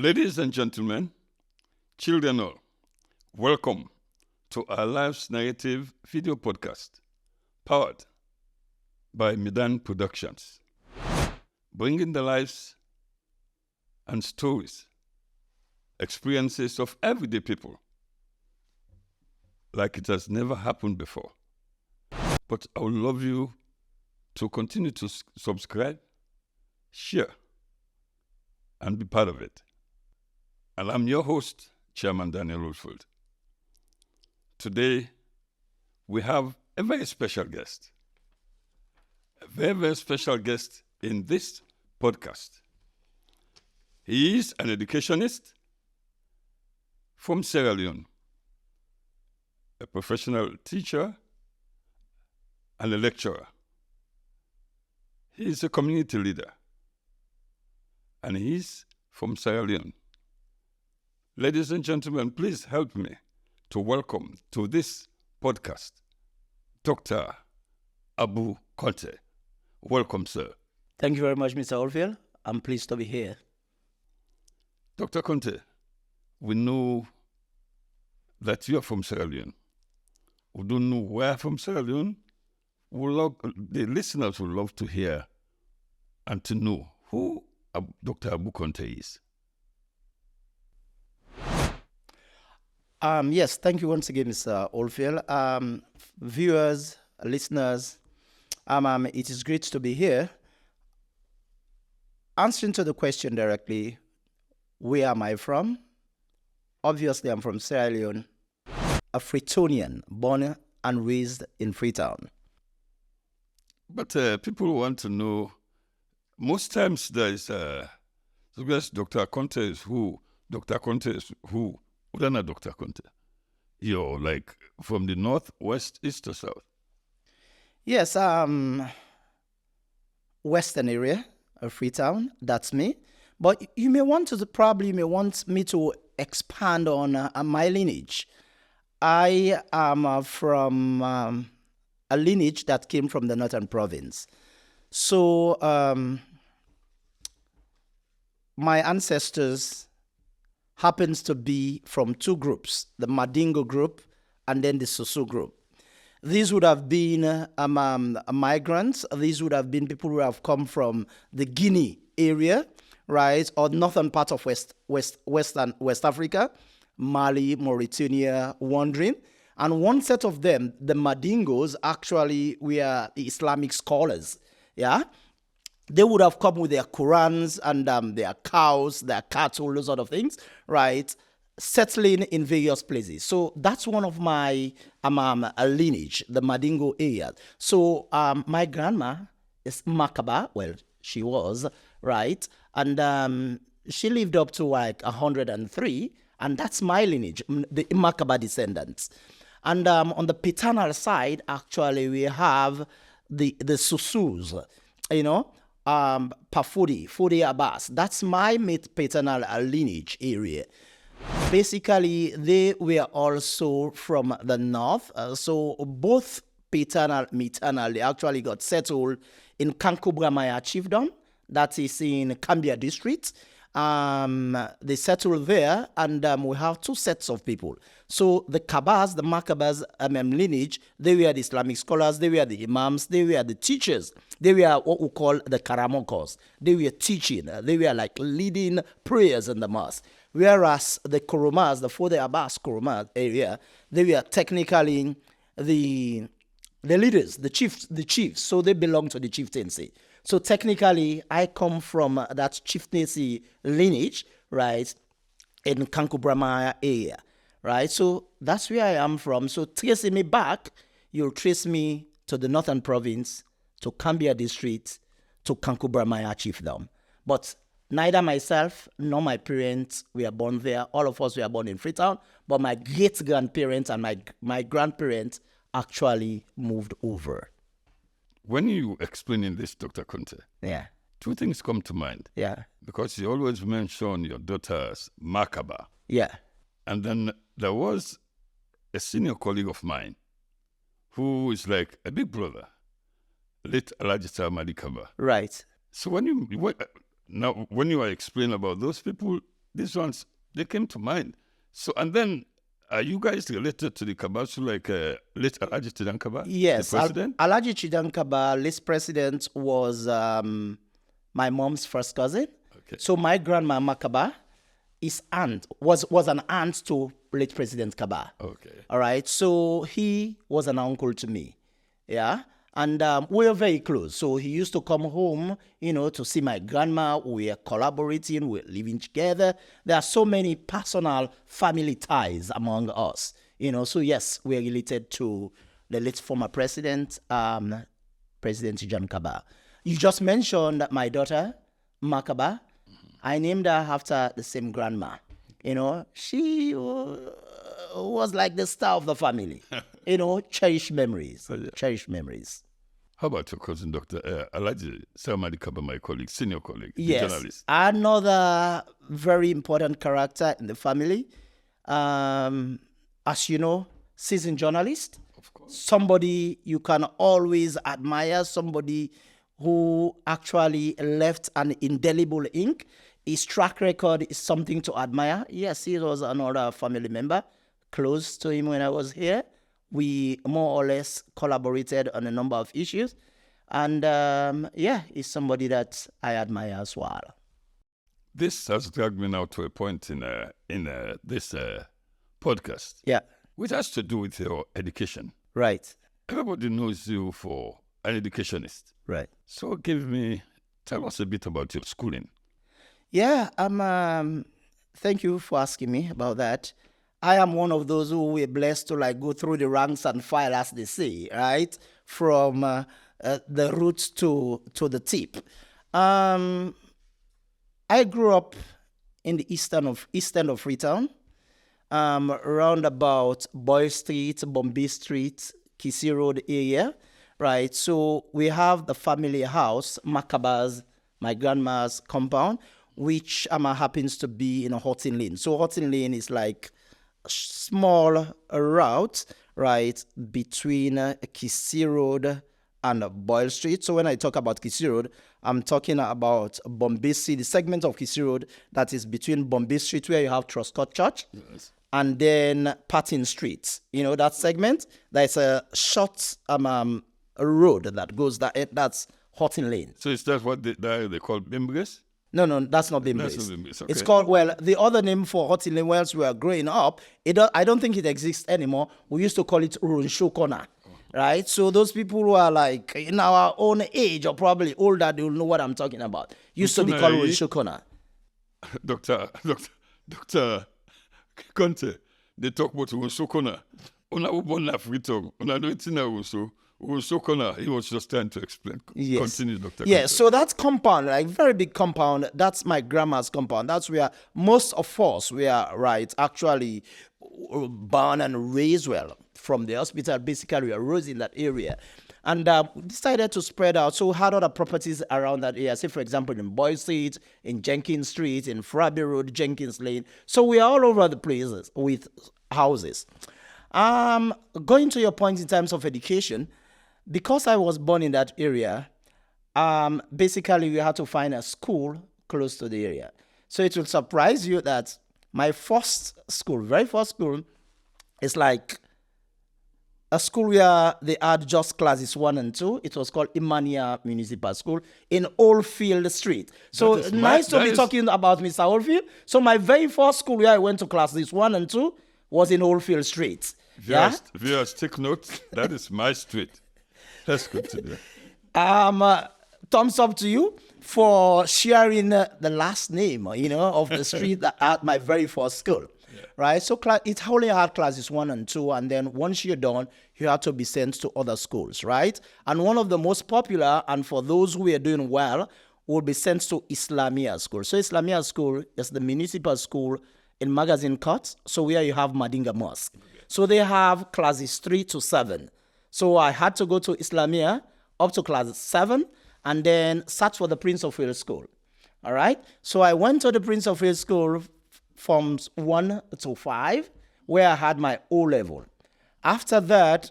Ladies and gentlemen, children all, welcome to our Life's Narrative video podcast, powered by Medan Productions, bringing the lives and stories, experiences of everyday people like it has never happened before. But I would love you to continue to subscribe, share, and be part of it. And I'm your host, Chairman Daniel Woodfield. Today, we have a very special guest. A very, very special guest in this podcast. He is an educationist from Sierra Leone, a professional teacher and a lecturer. He is a community leader, and he's from Sierra Leone. Ladies and gentlemen, please help me to welcome to this podcast, Dr. Abu Conteh. Welcome, sir. Thank you very much, Mr. Oldfield. I'm pleased to be here. Dr. Conteh, we know that you are from Sierra Leone. We don't know where from Sierra Leone. The listeners would love to hear and to know who Dr. Abu Conteh is. Yes, thank you once again, Mr. Oldfield. Viewers, listeners, it is great to be here. Answering to the question directly, where am I from? Obviously, I'm from Sierra Leone, a Freetonian, born and raised in Freetown. But people want to know, most times there is, yes, Dr. Conteh is who? Dr. Conteh is who? Dr. Conteh, you're like from the north, west, east, or south? Yes, western area of Freetown, that's me. But you may want me to expand on my lineage. I am from a lineage that came from the northern province. So my ancestors happens to be from two groups, the Mandingo group and then the Susu group. These would have been migrants. These would have been people who have come from the Guinea area, right, or northern part of West Africa, Mali, Mauritania, wandering. And one set of them, the Mandingos, actually were Islamic scholars, yeah? They would have come with their Qurans and their cows, their cattle, those sort of things, right? Settling in various places. So that's one of my lineage, the Mandingo area. So my grandma is Makaba. Well, she was, right? And she lived up to like 103, and that's my lineage, the Makaba descendants. And on the paternal side, actually, we have the Susus, you know, Fudi Abbas. That's my paternal lineage area. Basically, they were also from the north. So both paternal, maternal, they actually got settled in Kankubramaya Chiefdom. That is in Cambia district. They settled there, and we have two sets of people. So the Kabas, the Makabas lineage, they were the Islamic scholars, they were the imams, they were the teachers. They were what we call the Karamokos. They were teaching. They were like leading prayers in the mosque. Whereas the Kurumas, the Fode Abbas Kuruma area, they were technically the leaders, the chiefs. So they belong to the chieftaincy. So technically, I come from that chieftaincy lineage, right, in Kankubramaya area, right? So that's where I am from. So tracing me back, you'll trace me to the northern province, to Cambia district, to Kankubramaya chiefdom. But neither myself nor my parents were born there. All of us were born in Freetown, but my great-grandparents and my grandparents actually moved over. When you explaining this, Dr. Conteh, yeah, two things come to mind. Yeah. Because you always mention your daughter's Makaba. Yeah. And then there was a senior colleague of mine who is like a big brother, late Alajita Madikaba. Right. So when you are explaining about those people, these ones, they came to mind. So, and then, are you guys related to the Kabasu, like late Alhaji Tidan Kaba, Yes, the president? Alhaji Chidan Kaba, late president, was my mom's first cousin. Okay. So my grandma Makaba, his aunt, was an aunt to late President Kaba. Okay. All right. So he was an uncle to me. Yeah. And we were very close. So he used to come home, to see my grandma. We were collaborating, we were living together. There are so many personal family ties among us. So yes, we are related to the late former president, President John Kaba. You just mentioned my daughter, Makaba. I named her after the same grandma. She was like the star of the family. Cherished memories. Yeah. Cherished memories. How about your cousin, Dr. Alhaji Saramadi Kaba, my colleague, senior colleague, the Yes. journalist? Another very important character in the family. As you know, seasoned journalist. Of course. Somebody you can always admire, somebody who actually left an indelible ink. His track record is something to admire. Yes, he was another family member close to him when I was here. We more or less collaborated on a number of issues. And he's somebody that I admire as well. This has dragged me now to a point in this podcast, Yeah, which has to do with your education. right, Everybody knows you for an educationist. right. So tell us a bit about your schooling. Yeah, thank you for asking me about that. I am one of those who were blessed to go through the ranks and file, as they say, right? From the roots to the tip. I grew up in the east end of Freetown, around about Boyle Street, Bombay Street, Kissy Road area, right? So we have the family house, Makaba's, my grandma's compound, which happens to be in a Horton Lane. So Horton Lane is like a small route, right, between Kissy Road and Boyle Street. So when I talk about Kissy Road, I'm talking about Bombay Street, the segment of Kissy Road that is between Bombay Street, where you have Truscott Church, Yes. and then Patton Street. That segment, there's a short road that goes that's Horton Lane. So is that what they call Bimbres? No, that's not Bimbres. That's not Bimbres, It's okay. called, the other name for Horton Lane whilst we were growing up, I don't think it exists anymore. We used to call it Runshow Corner, right? So those people who are like in our own age or probably older, they'll know what I'm talking about. Used to be called Runshow Corner. Dr. Conteh, they talk about Unsokona. Una ubona Freetown. Una do it in Unsokona. He was just trying to explain. Yes. Continue, Dr. Yeah, Conteh. so that's compound, like very big compound. That's my grandma's compound. That's where most of us were, right, actually born and raised. Well, from the hospital, basically we were raised in that area. And we decided to spread out. So we had other properties around that area. Say, for example, in Boyle Street, in Jenkins Street, in Fraby Road, Jenkins Lane. So we are all over the places with houses. Going to your point in terms of education, because I was born in that area, basically we had to find a school close to the area. So it will surprise you that my very first school, is like a school where they had just classes 1 and 2. It was called Imania Municipal School in Oldfield Street. So nice to be talking about Mr. Oldfield. So my very first school where I went to classes 1 and 2 was in Oldfield Street. Viewers, take note. That is my street. Let's continue. Thumbs up to you for sharing the last name, of the street that at my very first school. Yeah. Right? So it only had classes 1 and 2, and then once you're done, you have to be sent to other schools, right? And one of the most popular, and for those who are doing well, will be sent to Islamia School. So Islamia School is the municipal school in Magazine Court, so where you have Madinga Mosque. Okay. So they have classes 3 to 7. So I had to go to Islamia up to class 7 and then search for the Prince of Wales School. All right? So I went to the Prince of Wales School from 1 to 5, where I had my O level. After that,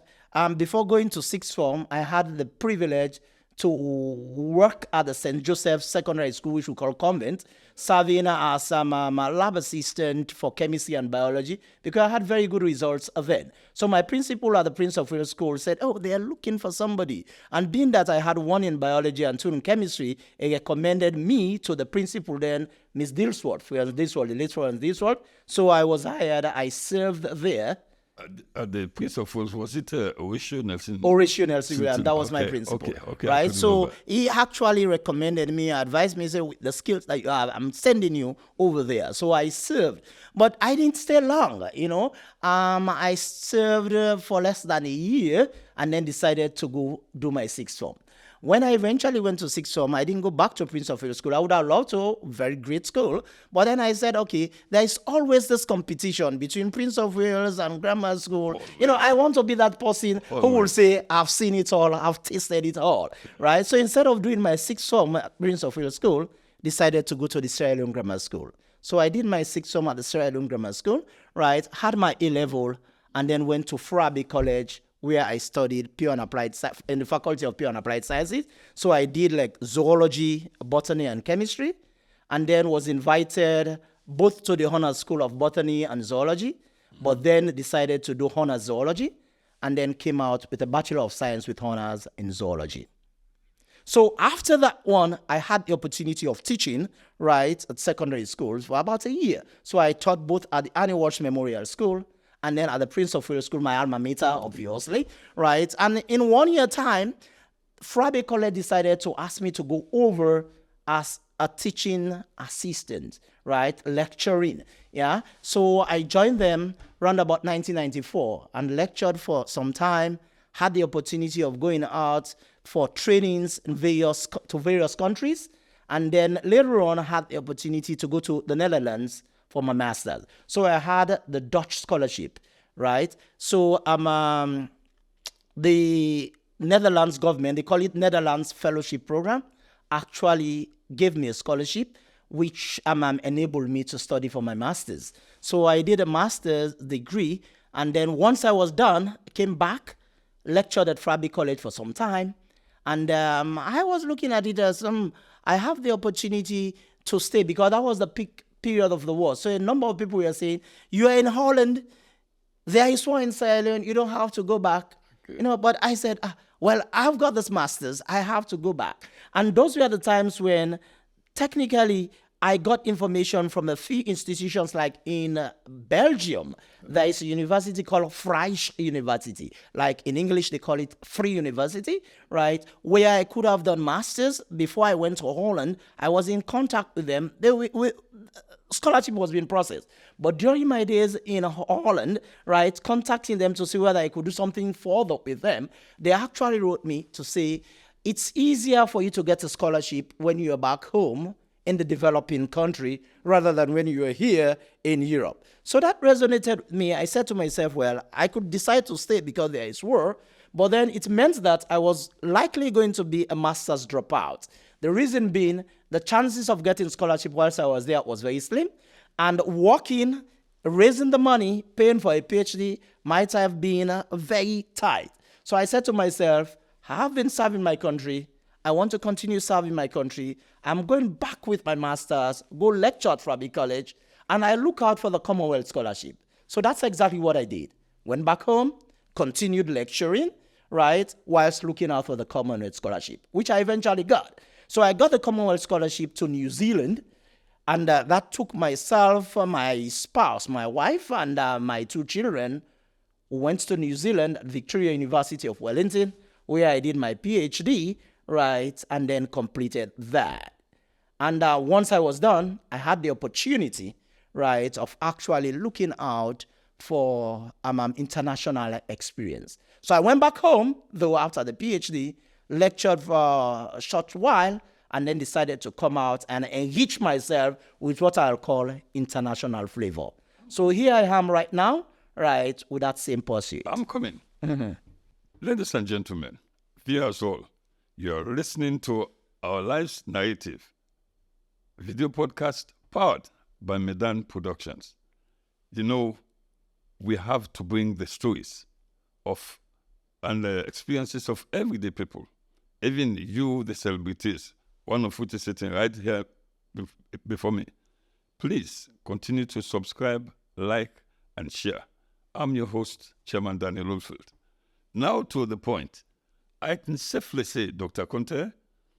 before going to 6th form, I had the privilege to work at the St. Joseph Secondary School, which we call convent, serving as a lab assistant for chemistry and biology, because I had very good results then. So my principal at the Prince of Wales School said, oh, they are looking for somebody. And being that I had 1 in biology and 2 in chemistry, he recommended me to the principal then, Miss Dilsworth, the late Dilsworth. So I was hired, I served there. At the Prince of Wales, was it Horatio Nelson? Horatio Nelson, and that was my principal. Okay, right? So he actually recommended me, advised me, said, with the skills that you have, I'm sending you over there. So I served. But I didn't stay long, I served for less than a year and then decided to go do my 6th form. When I eventually went to 6th form, I didn't go back to Prince of Wales School. I would have loved to, very great school. But then I said, okay, there is always this competition between Prince of Wales and grammar school. I want to be that person who will say, I've seen it all, I've tasted it all, right? So instead of doing my 6th form at Prince of Wales School, decided to go to the Sierra Leone Grammar School. So I did my 6th form at the Sierra Leone Grammar School, right? Had my A-level, and then went to Frabe College, where I studied pure and applied in the Faculty of Pure and Applied Sciences. So I did like zoology, botany, and chemistry, and then was invited both to the Honors School of Botany and Zoology, but then decided to do Honors Zoology, and then came out with a Bachelor of Science with Honors in Zoology. So after that one, I had the opportunity of teaching, right, at secondary schools for about a year. So I taught both at the Annie Walsh Memorial School and then at the Prince of Wales School, my alma mater, obviously, right? And in 1 year time, Frabe College decided to ask me to go over as a teaching assistant, right? Lecturing, yeah? So I joined them around about 1994 and lectured for some time, had the opportunity of going out for trainings in various countries, and then later on had the opportunity to go to the Netherlands for my master's. So I had the Dutch scholarship, right? So the Netherlands government, they call it Netherlands Fellowship Program, actually gave me a scholarship, which enabled me to study for my master's. So I did a master's degree, and then once I was done, came back, lectured at Frabe College for some time, and I was looking at it as I have the opportunity to stay because that was the peak period of the war. So a number of people were saying, you are in Holland, there is war in Sierra Leone, you don't have to go back. Okay. But I said, well, I've got this master's, I have to go back. And those were the times when technically I got information from a few institutions, like in Belgium, there is a university called Vrije University. Like in English, they call it Free University, right? Where I could have done masters. Before I went to Holland, I was in contact with them. Scholarship was being processed. But during my days in Holland, right, contacting them to see whether I could do something further with them, they actually wrote me to say, it's easier for you to get a scholarship when you're back home in the developing country rather than when you are here in Europe. So that resonated with me. I said to myself, well, I could decide to stay because there is war, but then it meant that I was likely going to be a master's dropout. The reason being, the chances of getting scholarship whilst I was there was very slim, and working, raising the money, paying for a PhD might have been very tight. So I said to myself, I have been serving my country. I want to continue serving my country. I'm going back with my master's, go lecture at Frabe College, and I look out for the Commonwealth Scholarship. So that's exactly what I did. Went back home, continued lecturing, right, whilst looking out for the Commonwealth Scholarship, which I eventually got. So I got the Commonwealth Scholarship to New Zealand, and that took myself, my spouse, my wife, and my 2 children, who went to New Zealand at Victoria University of Wellington, where I did my PhD, right, and then completed that. And once I was done, I had the opportunity, right, of actually looking out for international experience. So I went back home, though, after the PhD, lectured for a short while, and then decided to come out and enrich myself with what I'll call international flavor. So here I am right now, right, with that same pursuit. I'm coming. Ladies and gentlemen, viewers all, you're listening to our Life's Narrative video podcast powered by Medan Productions. We have to bring the stories of and the experiences of everyday people even you, the celebrities, one of which is sitting right here before me, please continue to subscribe, like, and share. I'm your host, Chairman Daniel Oldfield. Now to the point. I can safely say, Dr. Conteh,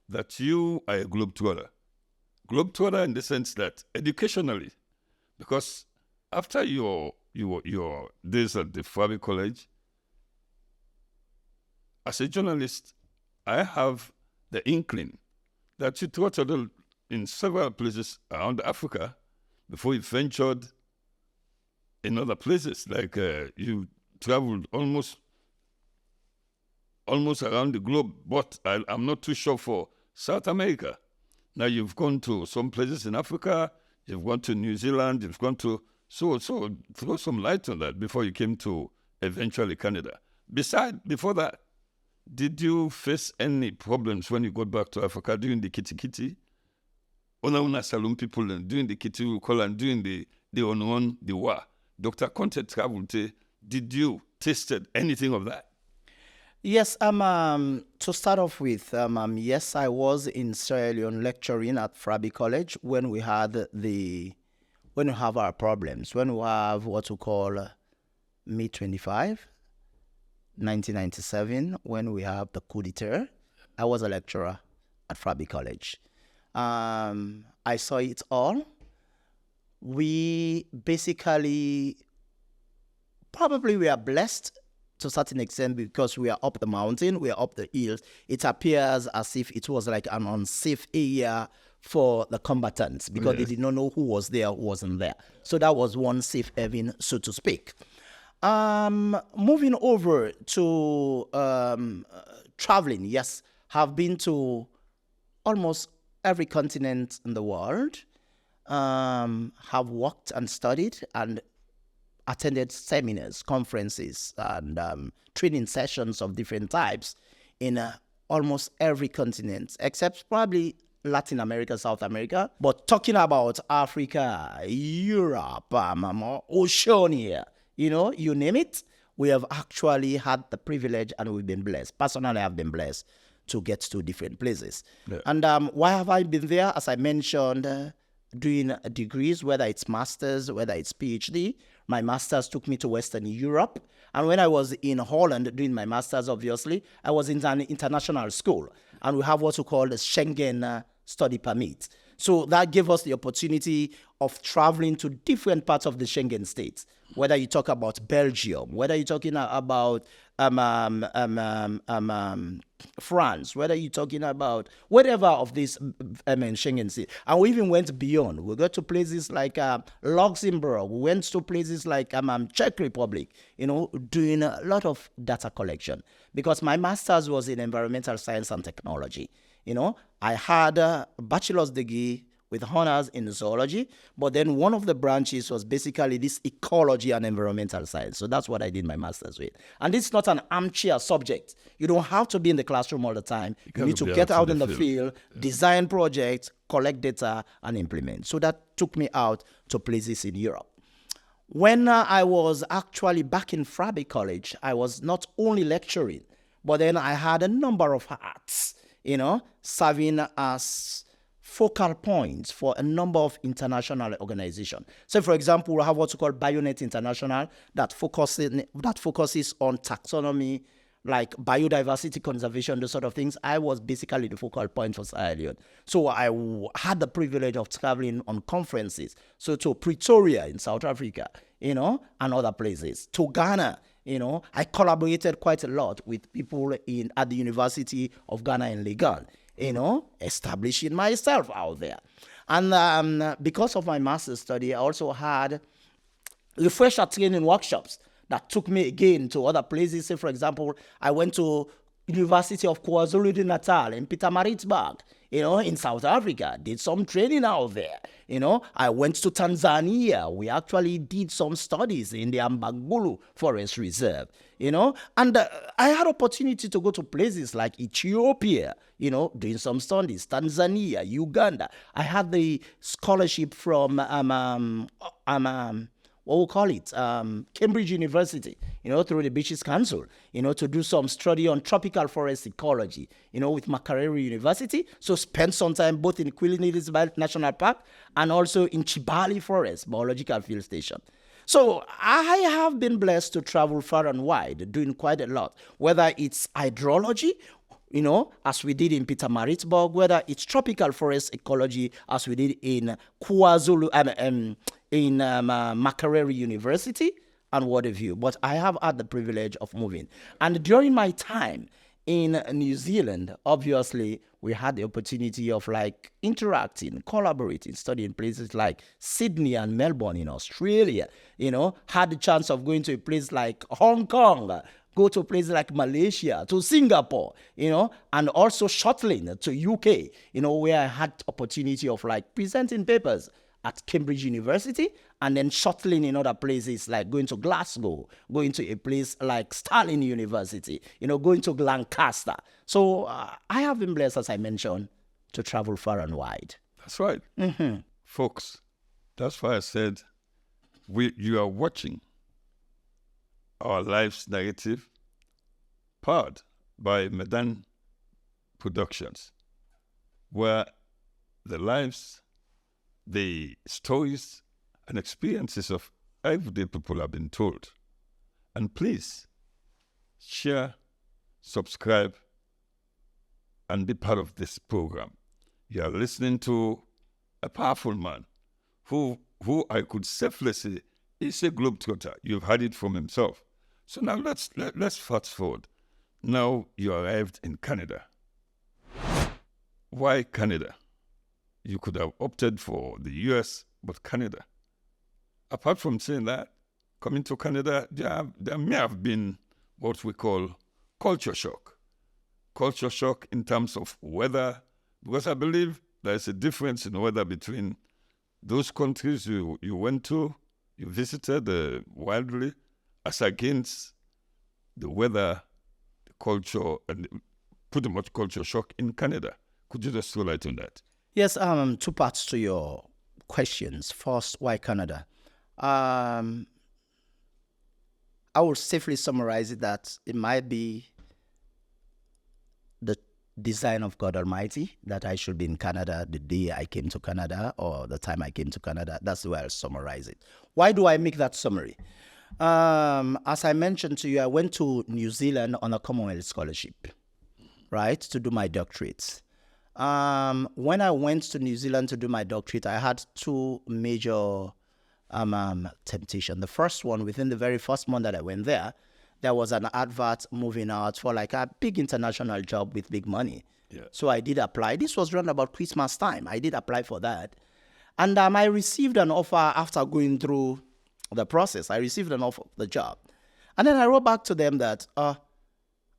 that you are a globetrotter. Globetrotter in the sense that educationally, because after your days at the Fabi College, as a journalist, I have the inkling that you trotted in several places around Africa before you ventured in other places. Like you traveled almost around the globe, but I'm not too sure for South America. Now you've gone to some places in Africa, you've gone to New Zealand, you've gone to, so throw some light on that before you came to eventually Canada. Before that, did you face any problems when you got back to Africa doing the kitty? Una Saloon people and doing the kitty call and doing the on the war. Dr. Conteh traveled. Did you tasted anything of that? Yes, to start off with, yes, I was in Sierra Leone lecturing at Fabi College when we have our problems, when we have what we call May 25, 1997, when we have the coup d'etat. I was a lecturer at Fabi College. I saw it all. We basically, probably we are blessed to a certain extent because we are up the mountain, we are up the hills. It appears as if it was like an unsafe area for the combatants because they did not know who was there, who wasn't there. So that was one safe haven, so to speak. Moving over to traveling, yes, have been to almost every continent in the world, have worked and studied and attended seminars, conferences, and training sessions of different types in almost every continent, except probably Latin America, South America. But talking about Africa, Europe, Oceania, you name it, we have actually had the privilege and we've been blessed. Personally, I've been blessed to get to different places. Yeah. And why have I been there? As I mentioned, doing degrees, whether it's master's, whether it's PhD. My master's took me to Western Europe. And when I was in Holland doing my master's, obviously, I was in an international school. And we have what we call the Schengen study permit. So that gave us the opportunity of traveling to different parts of the Schengen states, whether you talk about Belgium, whether you're talking about France, whether you're talking about whatever of these Schengen states. And we even went beyond. We got to places like Luxembourg. We went to places like Czech Republic, doing a lot of data collection. Because my master's was in environmental science and technology. I had a bachelor's degree with honors in zoology, but then one of the branches was basically this ecology and environmental science. So that's what I did my master's with. And it's not an armchair subject. You don't have to be in the classroom all the time. You need to get out in the field, design projects, collect data, and implement. So that took me out to places in Europe. When I was actually back in Fabi College, I was not only lecturing, but then I had a number of hats, serving as focal points for a number of international organizations. So, for example, we have what we call BioNet International that focuses on taxonomy, like biodiversity conservation, those sort of things. I was basically the focal point for Sierra Leone. So I had the privilege of traveling on conferences. So to Pretoria in South Africa, and other places. To Ghana, I collaborated quite a lot with people at the University of Ghana in Legon, establishing myself out there. And because of my master's study, I also had refresher training workshops that took me again to other places. Say, for example, I went to University of KwaZulu-Natal in Pietermaritzburg, in South Africa, did some training out there. I went to Tanzania. We actually did some studies in the Ambangulu Forest Reserve, and I had opportunity to go to places like Ethiopia, doing some studies, Tanzania, Uganda. I had the scholarship from what we call it, Cambridge University, through the Beaches Council, to do some study on tropical forest ecology, with Makerere University. So spend some time both in Quilinides National Park and also in Chibali Forest Biological Field Station. So I have been blessed to travel far and wide, doing quite a lot, whether it's hydrology, as we did in Pietermaritzburg, whether it's tropical forest ecology, as we did in KwaZulu, in Makerere University, and what have you. But I have had the privilege of moving. And during my time in New Zealand, obviously, we had the opportunity of interacting, collaborating, studying places like Sydney and Melbourne in Australia, had the chance of going to a place like Hong Kong, go to places like Malaysia, to Singapore, and also shuttling to UK, where I had opportunity of presenting papers at Cambridge University, and then shuttling in other places like going to Glasgow, going to a place like Stirling University, going to Lancaster. So I have been blessed, as I mentioned, to travel far and wide. That's right. Mm-hmm. Folks, that's why I said you are watching our life's narrative, powered by Medan Productions, where the lives, the stories, and experiences of everyday people have been told. And please, share, subscribe, and be part of this program. You are listening to a powerful man who I could safely say is a globetrotter. You've heard it from himself. So now let's fast forward. Now you arrived in Canada. Why Canada? You could have opted for the US, but Canada. Apart from saying that, coming to Canada, there may have been what we call culture shock. Culture shock in terms of weather, because I believe there's a difference in weather between those countries you went to, you visited wildly, as against the weather, the culture, and pretty much culture shock in Canada. Could you just throw light on that? Yes, two parts to your questions. First, why Canada? I would safely summarize it that it might be the design of God Almighty that I should be in Canada the day I came to Canada or the time I came to Canada. That's the way I'll summarize it. Why do I make that summary? As I mentioned to you, I went to New Zealand on a Commonwealth scholarship, right, to do my doctorate. When I went to New Zealand to do my doctorate, I had two major temptation. The first one, within the very first month that I went there was an advert moving out for a big international job with big money. Yeah. So I did apply. This was around about Christmas time. I did apply for that. And I received an offer after going through the process. I received an offer of the job. And then I wrote back to them that I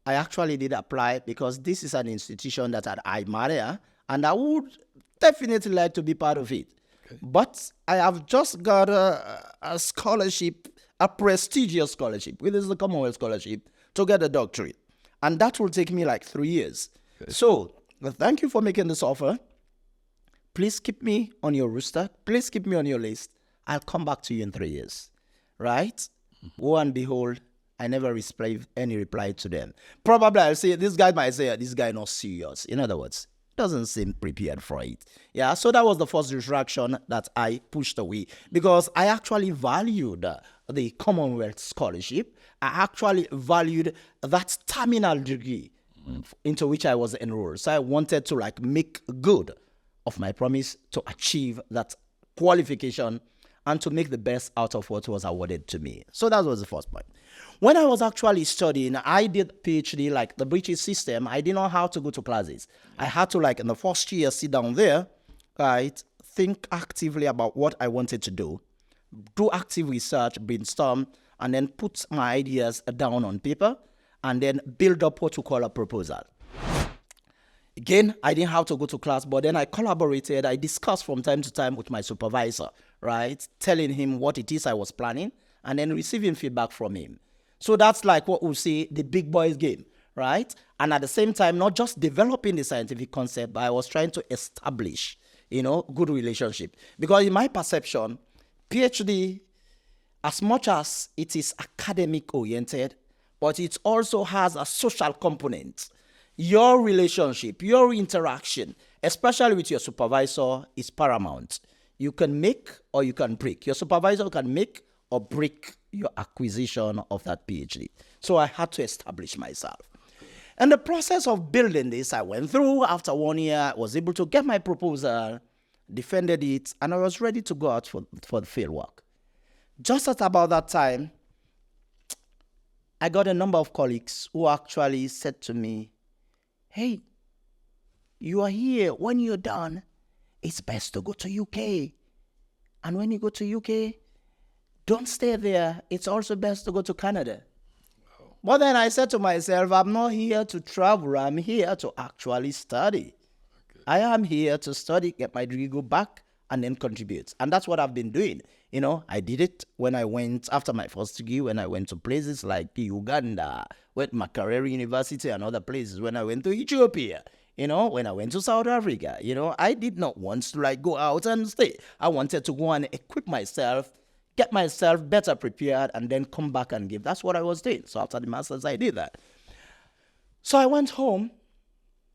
actually did apply because this is an institution that I admire and I would definitely like to be part of it. Okay. But I have just got a scholarship, a prestigious scholarship, which is the Commonwealth Scholarship, to get a doctorate. And that will take me 3 years. Okay. So, thank you for making this offer. Please keep me on your roster. Please keep me on your list. I'll come back to you in 3 years. Right? Mm-hmm. Lo and behold, I never received any reply to them. Probably I'll say, this guy might say, this guy not serious. In other words, doesn't seem prepared for it. Yeah, so that was the first distraction that I pushed away because I actually valued the Commonwealth Scholarship. I actually valued that terminal degree into which I was enrolled. So I wanted to make good of my promise to achieve that qualification and to make the best out of what was awarded to me. So that was the first point. When I was actually studying, I did PhD like the British system. I didn't know how to go to classes. I had to in the first year sit down there, right, think actively about what I wanted to do active research, brainstorm, and then put my ideas down on paper, and then build up what we call a proposal. Again, I didn't have to go to class, but then I collaborated. I discussed from time to time with my supervisor, right, telling him what it is I was planning, and then receiving feedback from him. So that's what we say, the big boys game, right? And at the same time, not just developing the scientific concept, but I was trying to establish, good relationship. Because in my perception, PhD as much as it is academic oriented, but it also has a social component. Your relationship, your interaction, especially with your supervisor, is paramount. You can make or you can break. Your supervisor can make or break your acquisition of that PhD. So I had to establish myself. And the process of building this, I went through. After 1 year, I was able to get my proposal, defended it, and I was ready to go out for the field work. Just at about that time, I got a number of colleagues who actually said to me, hey, you are here. When you're done, it's best to go to UK. And when you go to UK, don't stay there. It's also best to go to Canada. Wow. But then I said to myself, I'm not here to travel. I'm here to actually study. Okay. I am here to study, get my degree, go back, and then contribute. And that's what I've been doing. You know, I did it when I went, after my first degree, when I went to places like Uganda, went Makerere University and other places, when I went to Ethiopia, you know, when I went to South Africa, you know, I did not want to go out and stay. I wanted to go and equip myself, get myself better prepared, and then come back and give. That's what I was doing. So after the master's, I did that. So I went home.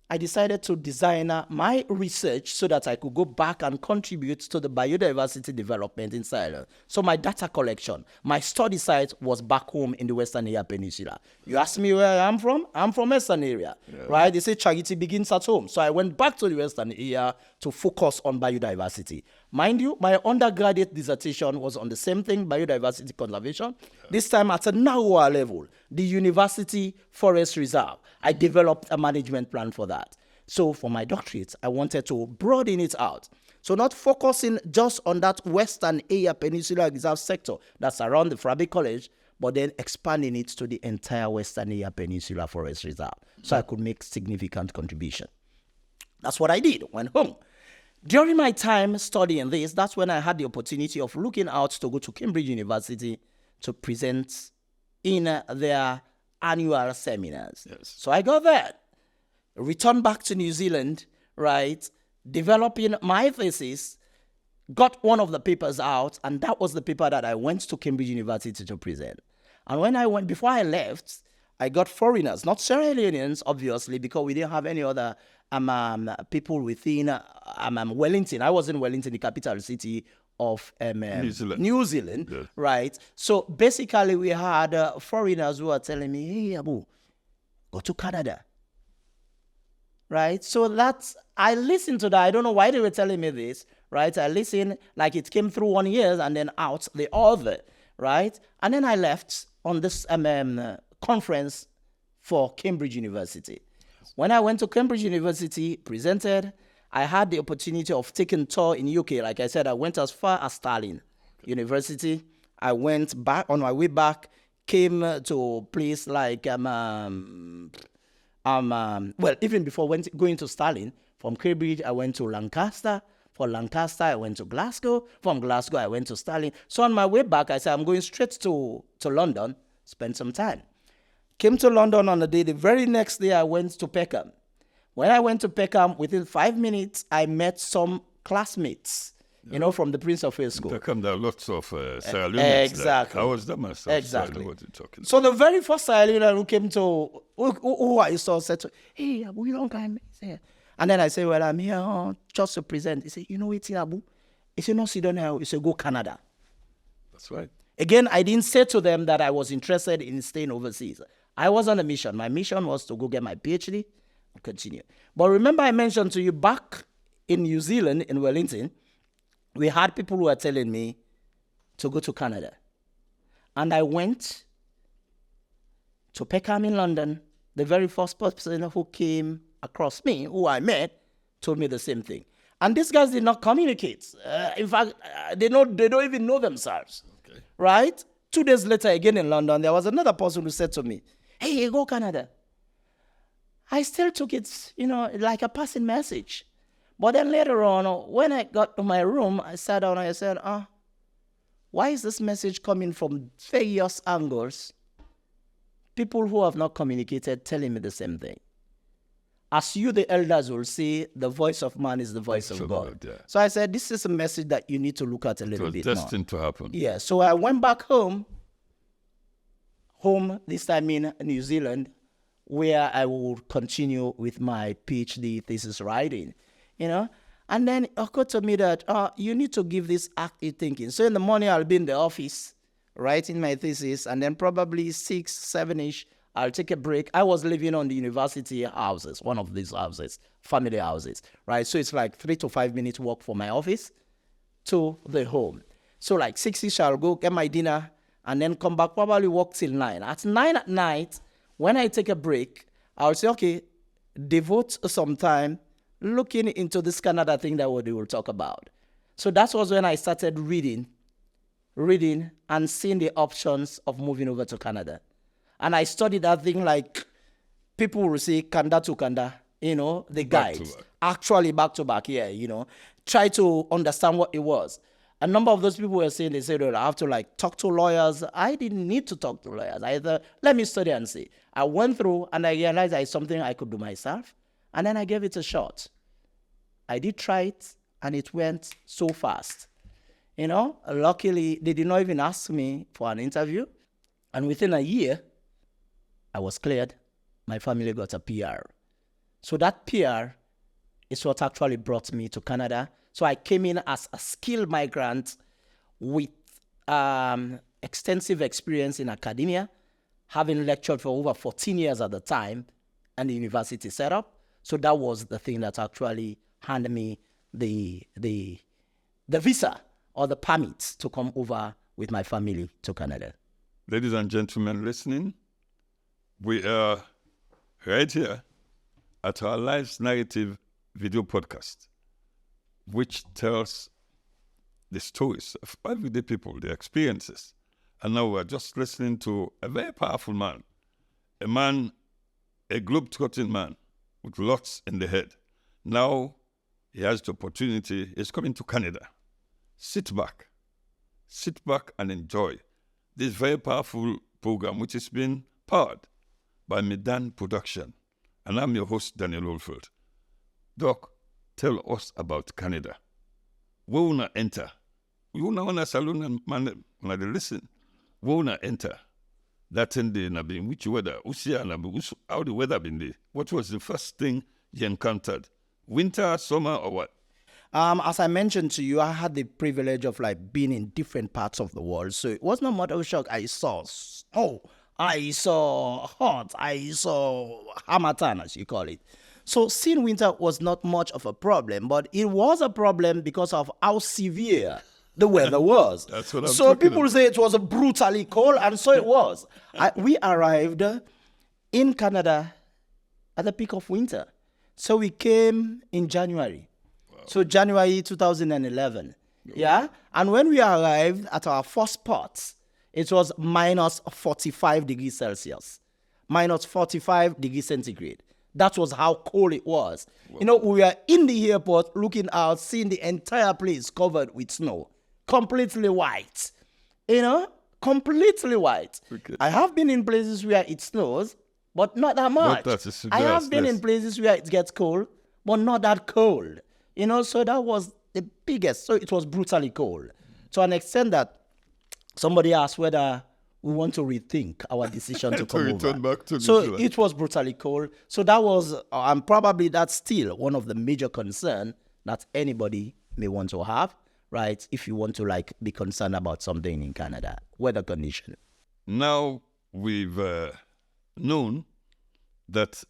I decided to design my research so that I could go back and contribute to the biodiversity development in Sahel. So my data collection, my study site was back home in the Western Area Peninsula. You ask me where I am from? I'm from Western Area, right? They say charity begins at home. So I went back to the Western Area to focus on biodiversity. Mind you, my undergraduate dissertation was on the same thing, biodiversity conservation. This time at a narrower level, the University Forest Reserve. I developed a management plan for that. So for my doctorate, I wanted to broaden it out. So not focusing just on that Western Area Peninsula Reserve sector that's around the Frabe College, but then expanding it to the entire Western Area Peninsula Forest Reserve. So I could make significant contribution. That's what I did, went home. During my time studying this, that's when I had the opportunity of looking out to go to Cambridge University to present in their annual seminars. Yes. So I got that, returned back to New Zealand, right, developing my thesis, got one of the papers out, and that was the paper that I went to Cambridge University to present. And when I went, before I left, I got foreigners, not Sierra Leoneans, obviously, because we didn't have any other people within Wellington. I was in Wellington, the capital city of New Zealand, yes. Right? So basically, we had foreigners who were telling me, hey, Abu, go to Canada. Right? So I listened to that. I don't know why they were telling me this, right? I listened, like it came through 1 year and then out the other, right? And then I left on this conference for Cambridge University. When I went to Cambridge University, presented, I had the opportunity of taking tour in UK. Like I said, I went as far as Stirling University. I went back, on my way back, came to a place like, even before going to Stirling, from Cambridge, I went to Lancaster. For Lancaster, I went to Glasgow. From Glasgow, I went to Stirling. So on my way back, I said, I'm going straight to London, spend some time. Came to London on the day. The very next day, I went to Peckham. When I went to Peckham, within 5 minutes, I met some classmates, from the Prince of Wales School. Peckham, there are lots of Sierra Leoneans. Exactly. I was there myself. Exactly. So I know what you're talking so the very first Sierra Leonean who came to, who I saw said, hey, Abu, you don't come here. And then I said, well, I'm here just to present. He said, you know what, Abu? He said, no, sit down here. He said, go Canada. That's right. Again, I didn't say to them that I was interested in staying overseas. I was on a mission. My mission was to go get my PhD and continue. But remember I mentioned to you back in New Zealand, in Wellington, we had people who were telling me to go to Canada. And I went to Peckham in London. The very first person who came across me, who I met, told me the same thing. And these guys did not communicate. In fact, they don't even know themselves. Okay. Right? 2 days later, again in London, there was another person who said to me, hey, go Canada. I still took it, like a passing message. But then later on, when I got to my room, I sat down and I said, why is this message coming from various angles? People who have not communicated telling me the same thing. as you, the elders, will say, the voice of man is the voice of God. Yeah. So I said, this is a message that you need to look at a It little was bit more. destined to happen. Yeah, so I went back home this time in New Zealand, where I would continue with my PhD thesis writing, And then it occurred to me that you need to give this active thinking. So in the morning, I'll be in the office writing my thesis, and then probably 6, 7-ish, I'll take a break. I was living on the university houses, one of these houses, family houses, right? So it's like 3 to 5 minutes walk from my office to the home. So like 6-ish, I'll go get my dinner and then come back, probably walk till 9. At 9 at night, when I take a break, I'll say, okay, devote some time looking into this Canada thing that we will talk about. So that was when I started reading and seeing the options of moving over to Canada. And I studied that thing like people will say Kanda to Kanda, the guides. Actually back to back, try to understand what it was. A number of those people were saying, they said, I have to talk to lawyers. I didn't need to talk to lawyers. I thought, let me study and see. I went through and I realized it's something I could do myself. And then I gave it a shot. I did try it and it went so fast. Luckily, they did not even ask me for an interview. And within a year, I was cleared. My family got a PR. So that PR is what actually brought me to Canada. So I came in as a skilled migrant with extensive experience in academia, having lectured for over 14 years at the time, and the university setup. So that was the thing that actually handed me the visa or the permit to come over with my family to Canada. Ladies and gentlemen listening, we are right here at our Life's Narrative video podcast, which tells the stories of everyday people, their experiences. And now we're just listening to a very powerful man, a globe-trotting man with lots in the head. Now he has the opportunity, he's coming to Canada. Sit back and enjoy this very powerful program, which is being powered by Medan Production. And I'm your host, Daniel Oldfield. Doc, tell us about Canada. We will not enter. We will not want to salon and man when they listen. We will not enter. That in the which weather, how the weather been there? What was the first thing you encountered? Winter, summer, or what? As I mentioned to you, I had the privilege of being in different parts of the world. So it was not much of a shock. I saw snow, I saw hot, I saw harmattan, as you call it. So seeing winter was not much of a problem, but it was a problem because of how severe the weather was. That's what I'm So talking people about. say it was brutally cold, and so it was. We arrived in Canada at the peak of winter. So we came in January. So January 2011. Yeah? And when we arrived at our first spot, it was minus 45 degrees Celsius, minus 45 degrees centigrade. That was how cold it was. Wow. We were in the airport looking out, seeing the entire place covered with snow, completely white. Completely white. Okay. I have been in places where it snows, but not that much. I have been in places where it gets cold, but not that cold. So that was the biggest. So it was brutally cold. To an extent that somebody asked whether we want to rethink our decision to come over. Back to so it was brutally cold. So that was, and probably that's still one of the major concerns that anybody may want to have, right? If you want to be concerned about something in Canada, weather condition. Now we've known that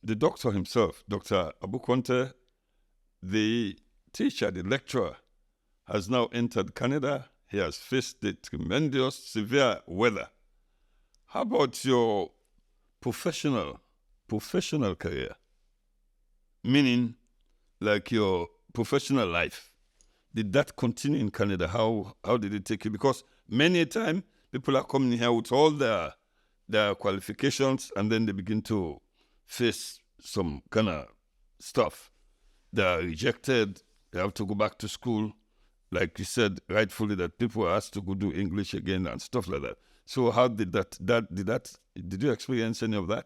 the doctor himself, Dr. Abu Conteh, the teacher, the lecturer, has now entered Canada. He has faced the tremendous, severe weather. How about your professional career? Meaning, your professional life. Did that continue in Canada? How did it take you? Because many a time, people are coming here with all their qualifications, and then they begin to face some kind of stuff. They are rejected. They have to go back to school. Like you said, rightfully, that people are asked to go do English again and stuff like that. So how did did you experience any of that?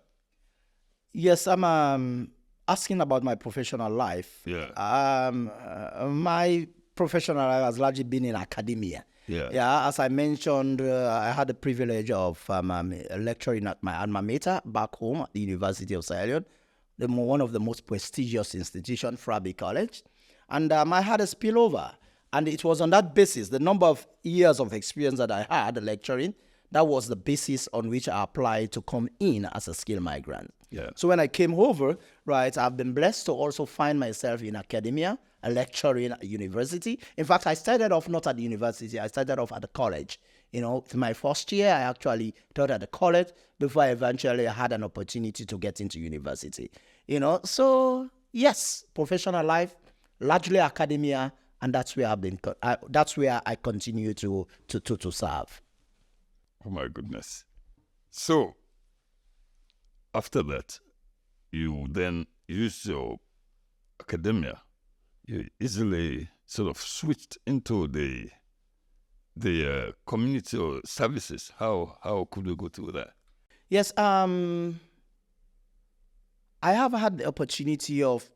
Yes, I'm asking about my professional life. Yeah. My professional life has largely been in academia. Yeah. Yeah, as I mentioned, I had the privilege of lecturing at my alma mater back home at the University of Sierra Leone, one of the most prestigious institutions, Fraby College. And I had a spillover. And it was on that basis, the number of years of experience that I had lecturing, that was the basis on which I applied to come in as a skilled migrant. Yeah. So when I came over, right, I've been blessed to also find myself in academia, lecturing at university. In fact, I started off not at the university, I started off at the college. You know, my first year, I actually taught at the college before I eventually had an opportunity to get into university. You know, so yes, professional life, largely academia, and that's where that's where I continue to serve. Oh my goodness. So after that, you then used your academia. You easily sort of switched into the community or services. How could we go through that? Yes, I have had the opportunity of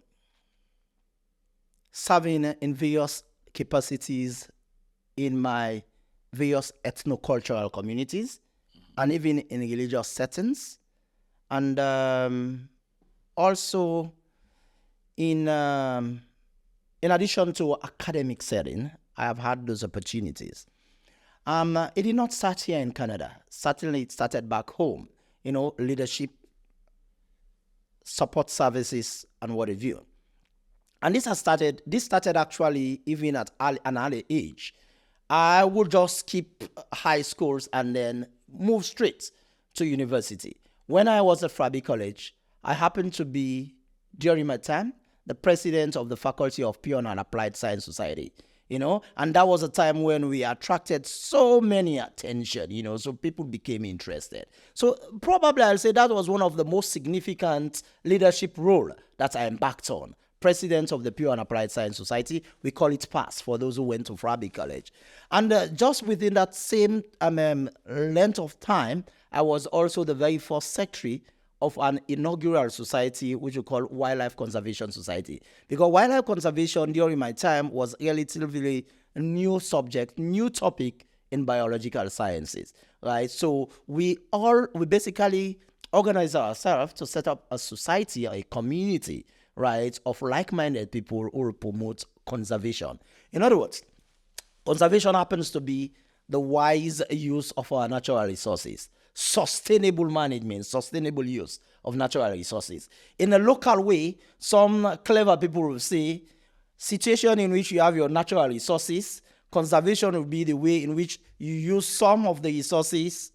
serving in various capacities in my various ethno-cultural communities and even in religious settings. And also in addition to academic setting, I have had those opportunities. It did not start here in Canada. Certainly it started back home, you know, leadership, support services, and what have you. And this started actually even at an early age. I would just skip high schools and then move straight to university. When I was at Fraby College, I happened to be, during my time, the president of the Faculty of Pure and Applied Science Society, you know, and that was a time when we attracted so many attention, you know, so people became interested. So probably I'll say that was one of the most significant leadership role that I embarked on. President of the Pure and Applied Science Society, we call it PASS for those who went to Fraby College. And just within that same length of time, I was also the very first secretary of an inaugural society which we call Wildlife Conservation Society. Because wildlife conservation during my time was a relatively new subject, new topic in biological sciences, right? So we basically organize ourselves to set up a society, a community, right, of like-minded people who promote conservation. In other words, conservation happens to be the wise use of our natural resources, sustainable management, sustainable use of natural resources. In a local way, some clever people will say, situation in which you have your natural resources, conservation will be the way in which you use some of the resources,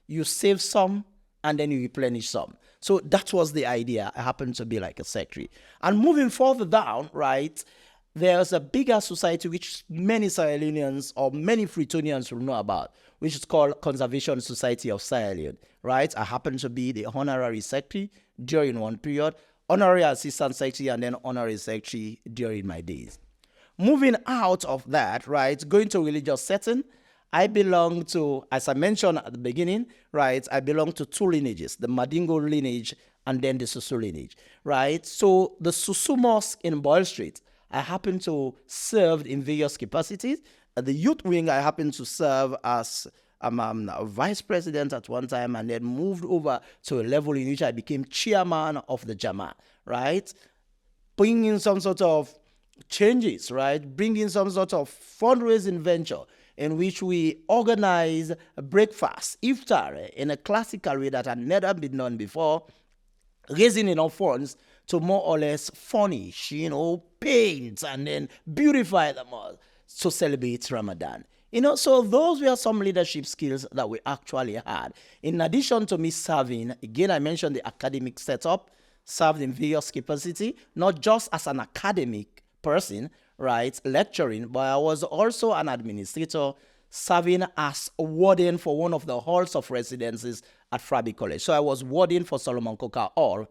you save some, and then you replenish some. So that was the idea. I happened to be like a secretary. And moving further down, right, there's a bigger society which many Sierra Leoneans or many Freetonians will know about, which is called Conservation Society of Sierra Leone, right? I happened to be the honorary secretary during one period, honorary assistant secretary, and then honorary secretary during my days. Moving out of that, right, going to religious setting, I belong to, as I mentioned at the beginning, right, I belong to two lineages, the Madingo lineage and then the Susu lineage, right? So the Susu Mosque in Boyle Street, I happen to serve in various capacities. At the youth wing, I happen to serve as a vice president at one time and then moved over to a level in which I became chairman of the Jama, right? Bringing some sort of changes, right? Bringing some sort of fundraising venture in which we organize a breakfast, iftar, in a classical way that had never been done before, raising enough funds to more or less furnish, you know, paint and then beautify them all to celebrate Ramadan. You know, so those were some leadership skills that we actually had. In addition to me serving, again, I mentioned the academic setup, served in various capacity, not just as an academic person, right, lecturing, but I was also an administrator serving as a warden for one of the halls of residences at Fraby College. So I was warden for Solomon Coker Hall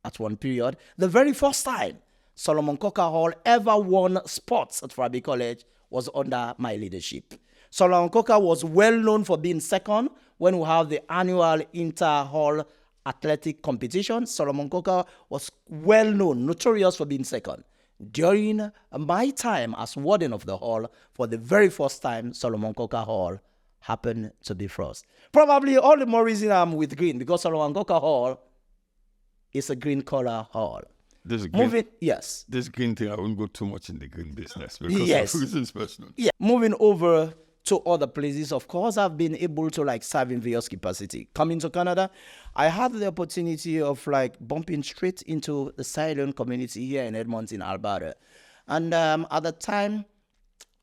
at one period. The very first time Solomon Coker Hall ever won sports at Fraby College was under my leadership. Solomon Coker was well known for being second when we have the annual inter-hall athletic competition. Solomon Coker was well known, notorious for being second. During my time as warden of the hall, for the very first time, Solomon Coker Hall happened to be first. Probably all the more reason I'm with green, because Solomon Coker Hall is a green color hall. This green, yes. This green thing, I won't go too much in the green business because yes. of reasons personal. Yeah. Moving over to other places, of course, I've been able to serve in various capacity. Coming to Canada, I had the opportunity of bumping straight into the Leone community here in Edmonton, Alberta. And at the time,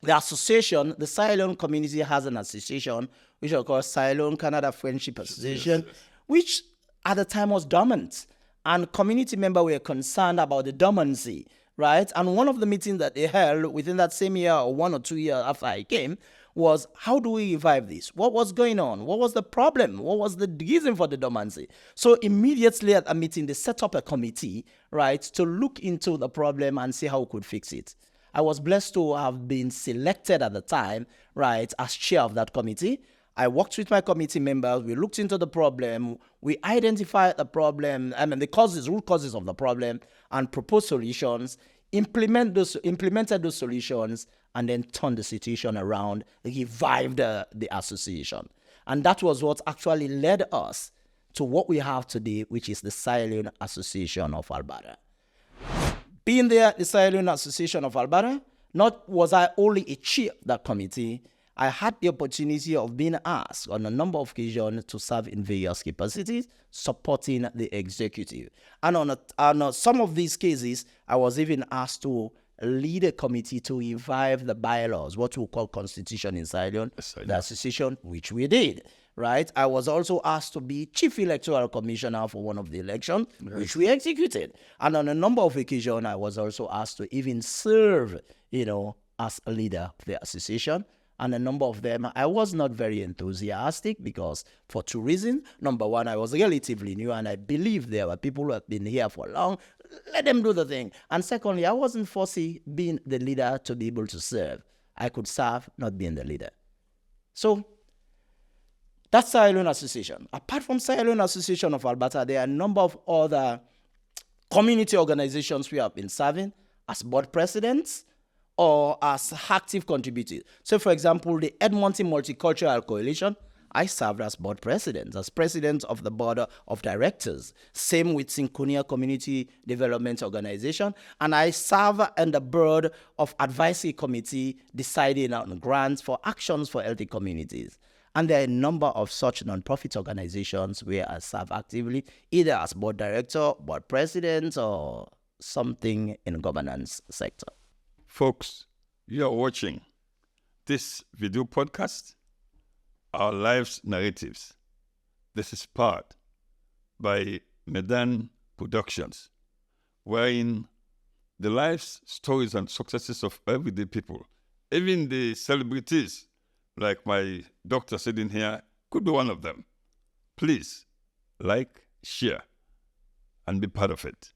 the association, the Leone community has an association, which of course Leone Canada Friendship Association, which at the time was dormant. And community members were concerned about the dormancy, right? And one of the meetings that they held within that same year or 1 or 2 years after I came was, how do we revive this? What was going on? What was the problem? What was the reason for the dormancy? So immediately at a meeting, they set up a committee, right, to look into the problem and see how we could fix it. I was blessed to have been selected at the time, right, as chair of that committee. I worked with my committee members. We looked into the problem. We identified the problem, the root causes of the problem, and proposed solutions, implemented those solutions, and then turned the situation around, revived the association. And that was what actually led us to what we have today, which is the Leone Association of Alberta. Being there at the Leone Association of Alberta, not was I only a chair of that committee, I had the opportunity of being asked on a number of occasions to serve in various capacities, supporting the executive. And on some of these cases, I was even asked to lead a committee to revive the bylaws, what we call constitution in Leone, the association, which we did, right? I was also asked to be chief electoral commissioner for one of the elections, which we executed. And on a number of occasions, I was also asked to even serve, as a leader of the association. And a number of them, I was not very enthusiastic because for two reasons. Number one, I was relatively new and I believe there were people who have been here for long. Let them do the thing. And secondly, I wasn't foresee being the leader to be able to serve. I could serve, not being the leader. So that's Leone Association. Apart from Leone Association of Alberta, there are a number of other community organizations we have been serving as board presidents or as active contributors. So, for example, the Edmonton Multicultural Coalition, I served as board president, as president of the board of directors. Same with Synconia Community Development Organization. And I serve on the board of advisory committee deciding on grants for actions for healthy communities. And there are a number of such nonprofit organizations where I serve actively, either as board director, board president, or something in governance sector. Folks, you are watching this video podcast, Our Lives Narratives. This is powered by Medan Productions, wherein the lives, stories, and successes of everyday people, even the celebrities, like my doctor sitting here, could be one of them. Please like, share, and be part of it.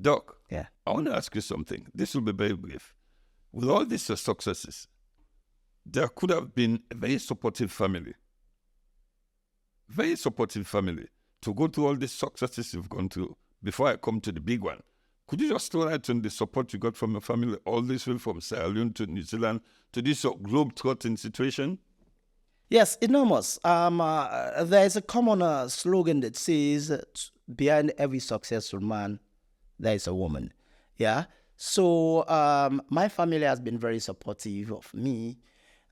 Doc, yeah, I want to ask you something. This will be very brief. With all these successes, there could have been a very supportive family to go through all these successes you've gone through before I come to the big one. Could you just throw light on the support you got from your family, all this way from Sierra Leone to New Zealand to this globe-trotting situation? Yes, enormous. There is a common slogan that says, behind every successful man, there is a woman. Yeah. So my family has been very supportive of me.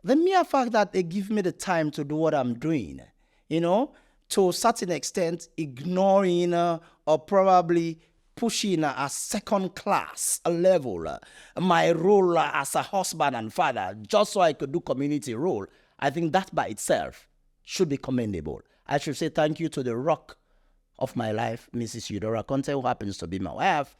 The mere fact that they give me the time to do what I'm doing, to a certain extent, ignoring or probably pushing a second class level my role as a husband and father, just so I could do community role, I think that by itself should be commendable. I should say thank you to the rock of my life, Mrs. Abu Conteh, who happens to be my wife.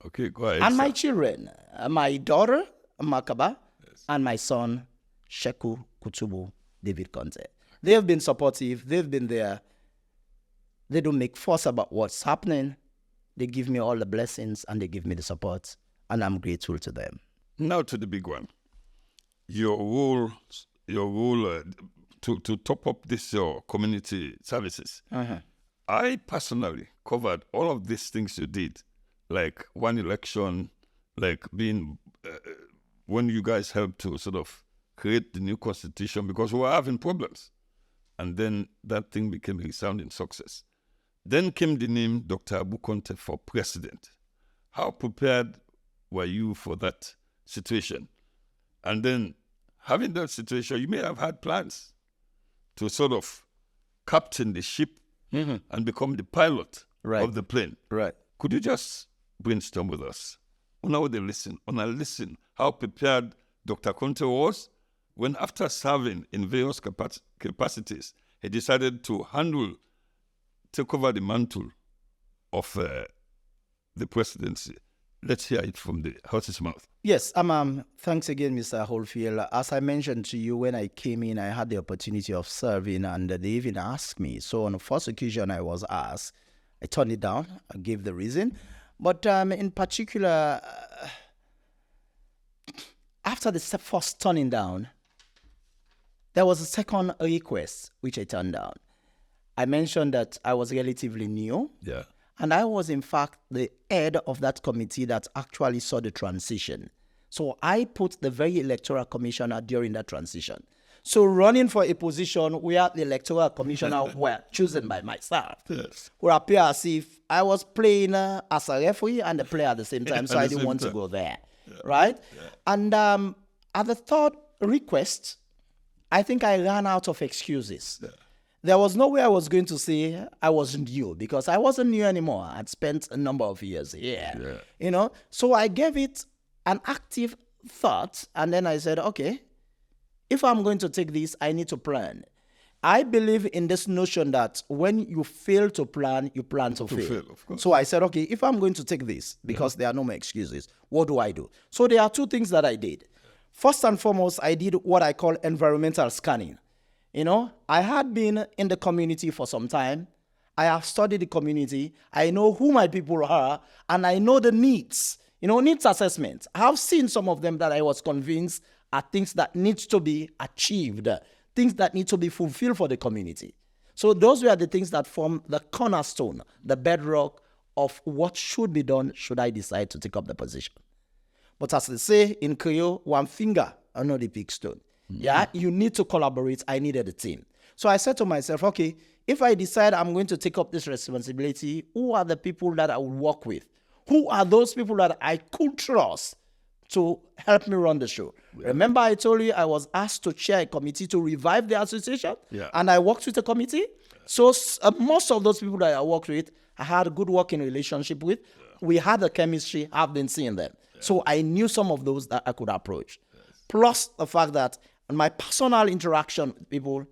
Okay, go ahead. And my children, my daughter, Makaba, yes, and my son, Sheku Kutubu David Conteh. They have been supportive. They've been there. They don't make fuss about what's happening. They give me all the blessings and they give me the support. And I'm grateful to them. Now to the big one. Your role to to top up this community services. I personally covered all of these things you did, like one election, like being when you guys helped to sort of create the new constitution because we were having problems. And then that thing became a resounding success. Then came the name Dr. Abu Conteh for president. How prepared were you for that situation? And then having that situation, you may have had plans to sort of captain the ship and become the pilot of the plane. Right. Could you just brainstorm with us on how they listen, how prepared Dr. Conteh was when after serving in various capacities, he decided to take over the mantle of the presidency. Let's hear it from the horse's mouth. Yes, thanks again, Mr. Holdfield. As I mentioned to you, when I came in, I had the opportunity of serving, and they even asked me. So on the first occasion I was asked, I turned it down. I gave the reason. But in particular, after the first turning down, there was a second request, which I turned down. I mentioned that I was relatively new. Yeah. And I was, in fact, the head of that committee that actually saw the transition. So I put the very electoral commissioner during that transition. So running for a position where the electoral commissioner were chosen by myself would appear as if I was playing as a referee and a player at the same time. So I didn't want to go there, right? Yeah. And at the third request, I think I ran out of excuses. Yeah. There was no way I was going to say I wasn't new because I wasn't new anymore. I'd spent a number of years here, you know. So I gave it an active thought, and then I said, okay, if I'm going to take this, I need to plan. I believe in this notion that when you fail to plan, you plan to fail. Of course. So I said, okay, if I'm going to take this, because there are no more excuses, what do I do? So there are two things that I did. First and foremost, I did what I call environmental scanning. You know, I had been in the community for some time. I have studied the community. I know who my people are, and I know the needs. You know, needs assessment. I have seen some of them that I was convinced are things that need to be achieved, things that need to be fulfilled for the community. So those were the things that form the cornerstone, the bedrock of what should be done should I decide to take up the position. But as they say in Creole, one finger and not the big stone. Yeah, you need to collaborate. I needed a team. So I said to myself, okay, if I decide I'm going to take up this responsibility, who are the people that I will work with? Who are those people that I could trust to help me run the show? Yeah. Remember I told you I was asked to chair a committee to revive the association, and I worked with the committee. So most of those people that I worked with, I had a good working relationship with. We had a chemistry. I've been seeing them. So I knew some of those that I could approach. Plus the fact that my personal interaction with people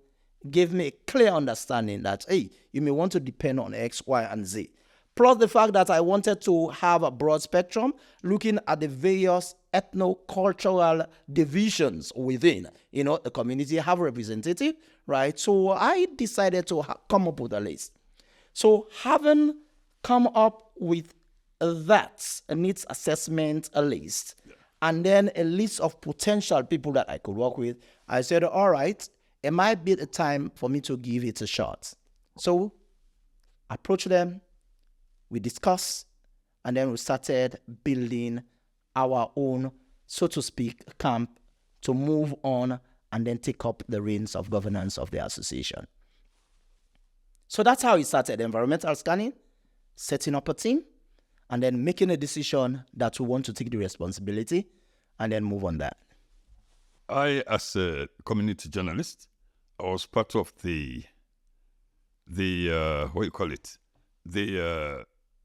gave me a clear understanding that, hey, you may want to depend on X, Y, and Z. Plus the fact that I wanted to have a broad spectrum, looking at the various ethno-cultural divisions within, you know, the community have representative, right? So I decided to come up with a list. So having come up with that needs assessment, a list, and then a list of potential people that I could work with, I said, all right, it might be the time for me to give it a shot. So approach them, we discussed, and then we started building our own, so to speak, camp to move on and then take up the reins of governance of the association. So that's how it started, environmental scanning, setting up a team, and then making a decision that we want to take the responsibility and then move on that. I, as a community journalist, I was part of the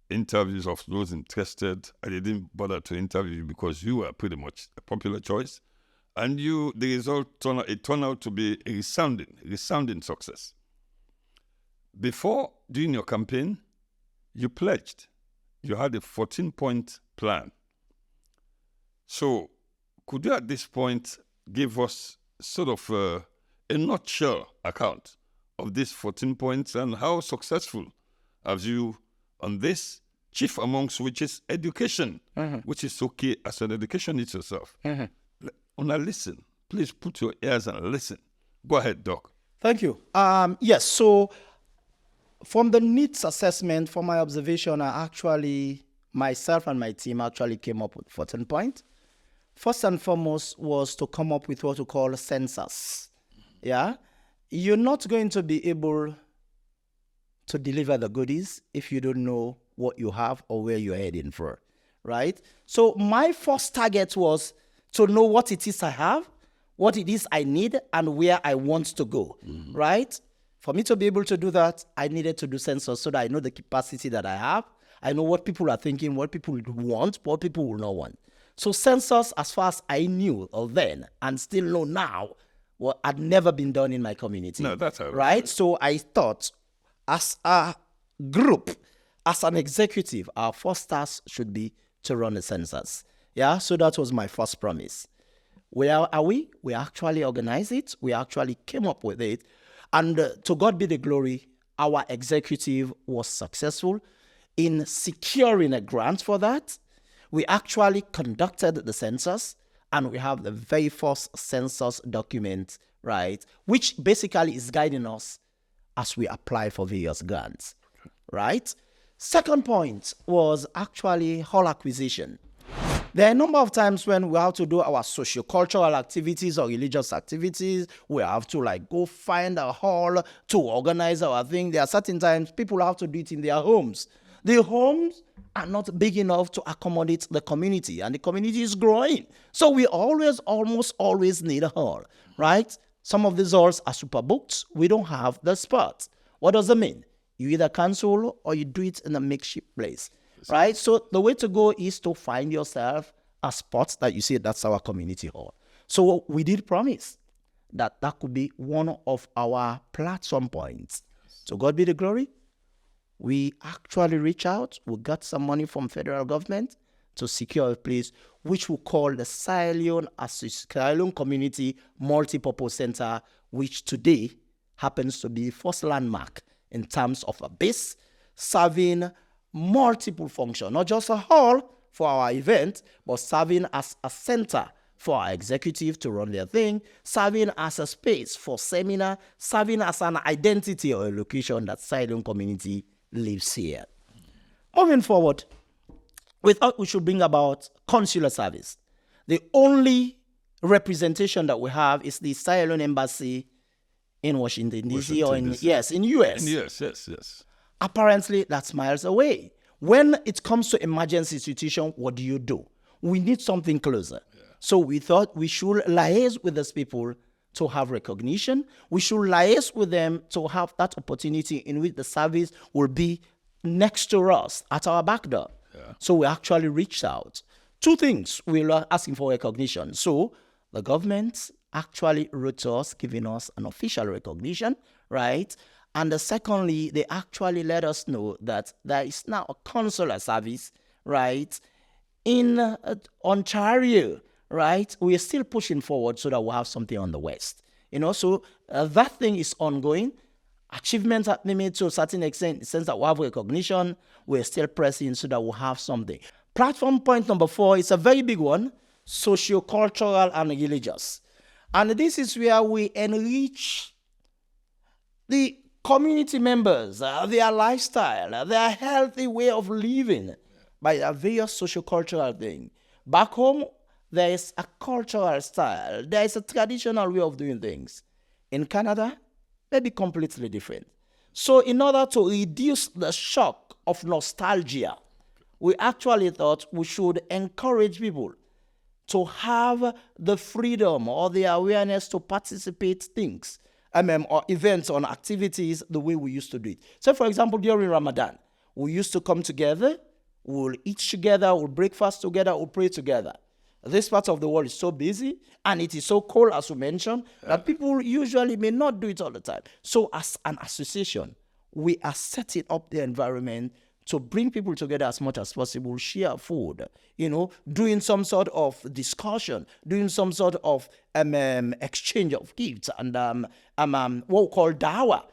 interviews of those interested. I didn't bother to interview you because you were pretty much a popular choice. And the result turned out to be a resounding success. Before doing your campaign, you pledged. You had a 14-point plan. So could you at this point give us sort of a nutshell account of these 14 points and how successful have you on this, chief amongst which is education, which is okay as an education needs yourself. Una listen. Please put your ears and listen. Go ahead, Doc. Thank you. Yes, so from the needs assessment, from my observation, myself and my team actually came up with 14 points. First and foremost was to come up with what we call census. Yeah? You're not going to be able to deliver the goodies if you don't know what you have or where you're heading for, right? So my first target was to know what it is I have, what it is I need, and where I want to go, right? For me to be able to do that, I needed to do census so that I know the capacity that I have. I know what people are thinking, what people want, what people will not want. So census, as far as I knew then and still know now, had never been done in my community. No, that's how it right. So I thought, as a group, as an executive, our first task should be to run a census. Yeah. So that was my first promise. Where are we? We actually organized it. We actually came up with it. And to God be the glory, our executive was successful in securing a grant for that. We actually conducted the census, and we have the very first census document, right, which basically is guiding us as we apply for various grants, right? Second point was actually hall acquisition. There are a number of times when we have to do our socio-cultural activities or religious activities. We have to go find a hall to organize our thing. There are certain times people have to do it in their homes. The homes are not big enough to accommodate the community, and the community is growing. So we almost always need a hall, right? Some of these halls are super booked. We don't have the spot. What does it mean? You either cancel or you do it in a makeshift place, right? So the way to go is to find yourself a spot that you say that's our community hall. So we did promise that could be one of our platform points. So God be the glory. We actually reached out. We got some money from federal government to secure a place which we call the Leone Community Multipurpose Center, which today happens to be first landmark in terms of a base serving multiple functions, not just a hall for our event, but serving as a center for our executive to run their thing, serving as a space for seminar, serving as an identity or a location that Leone community lives here. Moving forward, we thought we should bring about consular service. The only representation that we have is the Leone Embassy in Washington, D.C. or in U.S. Yes. Apparently, that's miles away. When it comes to emergency situation, what do? We need something closer. Yeah. So we thought we should liaise with these people to have recognition. We should liaise with them to have that opportunity in which the service will be next to us at our back door. Yeah. So we actually reached out. Two things we were asking for recognition. So the government actually wrote to us, giving us an official recognition, right? And secondly, they actually let us know that there is now a consular service, right, in Ontario, right? We are still pushing forward so that we'll have something on the West. So that thing is ongoing. Achievements have been made to a certain extent, in the sense that we have recognition. We're still pressing so that we'll have something. Platform point number 4 is a very big one, socio-cultural and religious. And this is where we enrich the community members, their lifestyle, their healthy way of living by a various socio-cultural thing. Back home, there is a cultural style. There is a traditional way of doing things. In Canada, maybe completely different. So in order to reduce the shock of nostalgia, we actually thought we should encourage people to have the freedom or the awareness to participate things, or events or activities the way we used to do it. So for example, during Ramadan, we used to come together, we'll eat together, we'll breakfast together, we'll pray together. This part of the world is so busy and it is so cold, as we mentioned, that people usually may not do it all the time. So as an association, we are setting up the environment to bring people together as much as possible, share food, doing some sort of discussion, doing some sort of exchange of gifts and what we call dawah,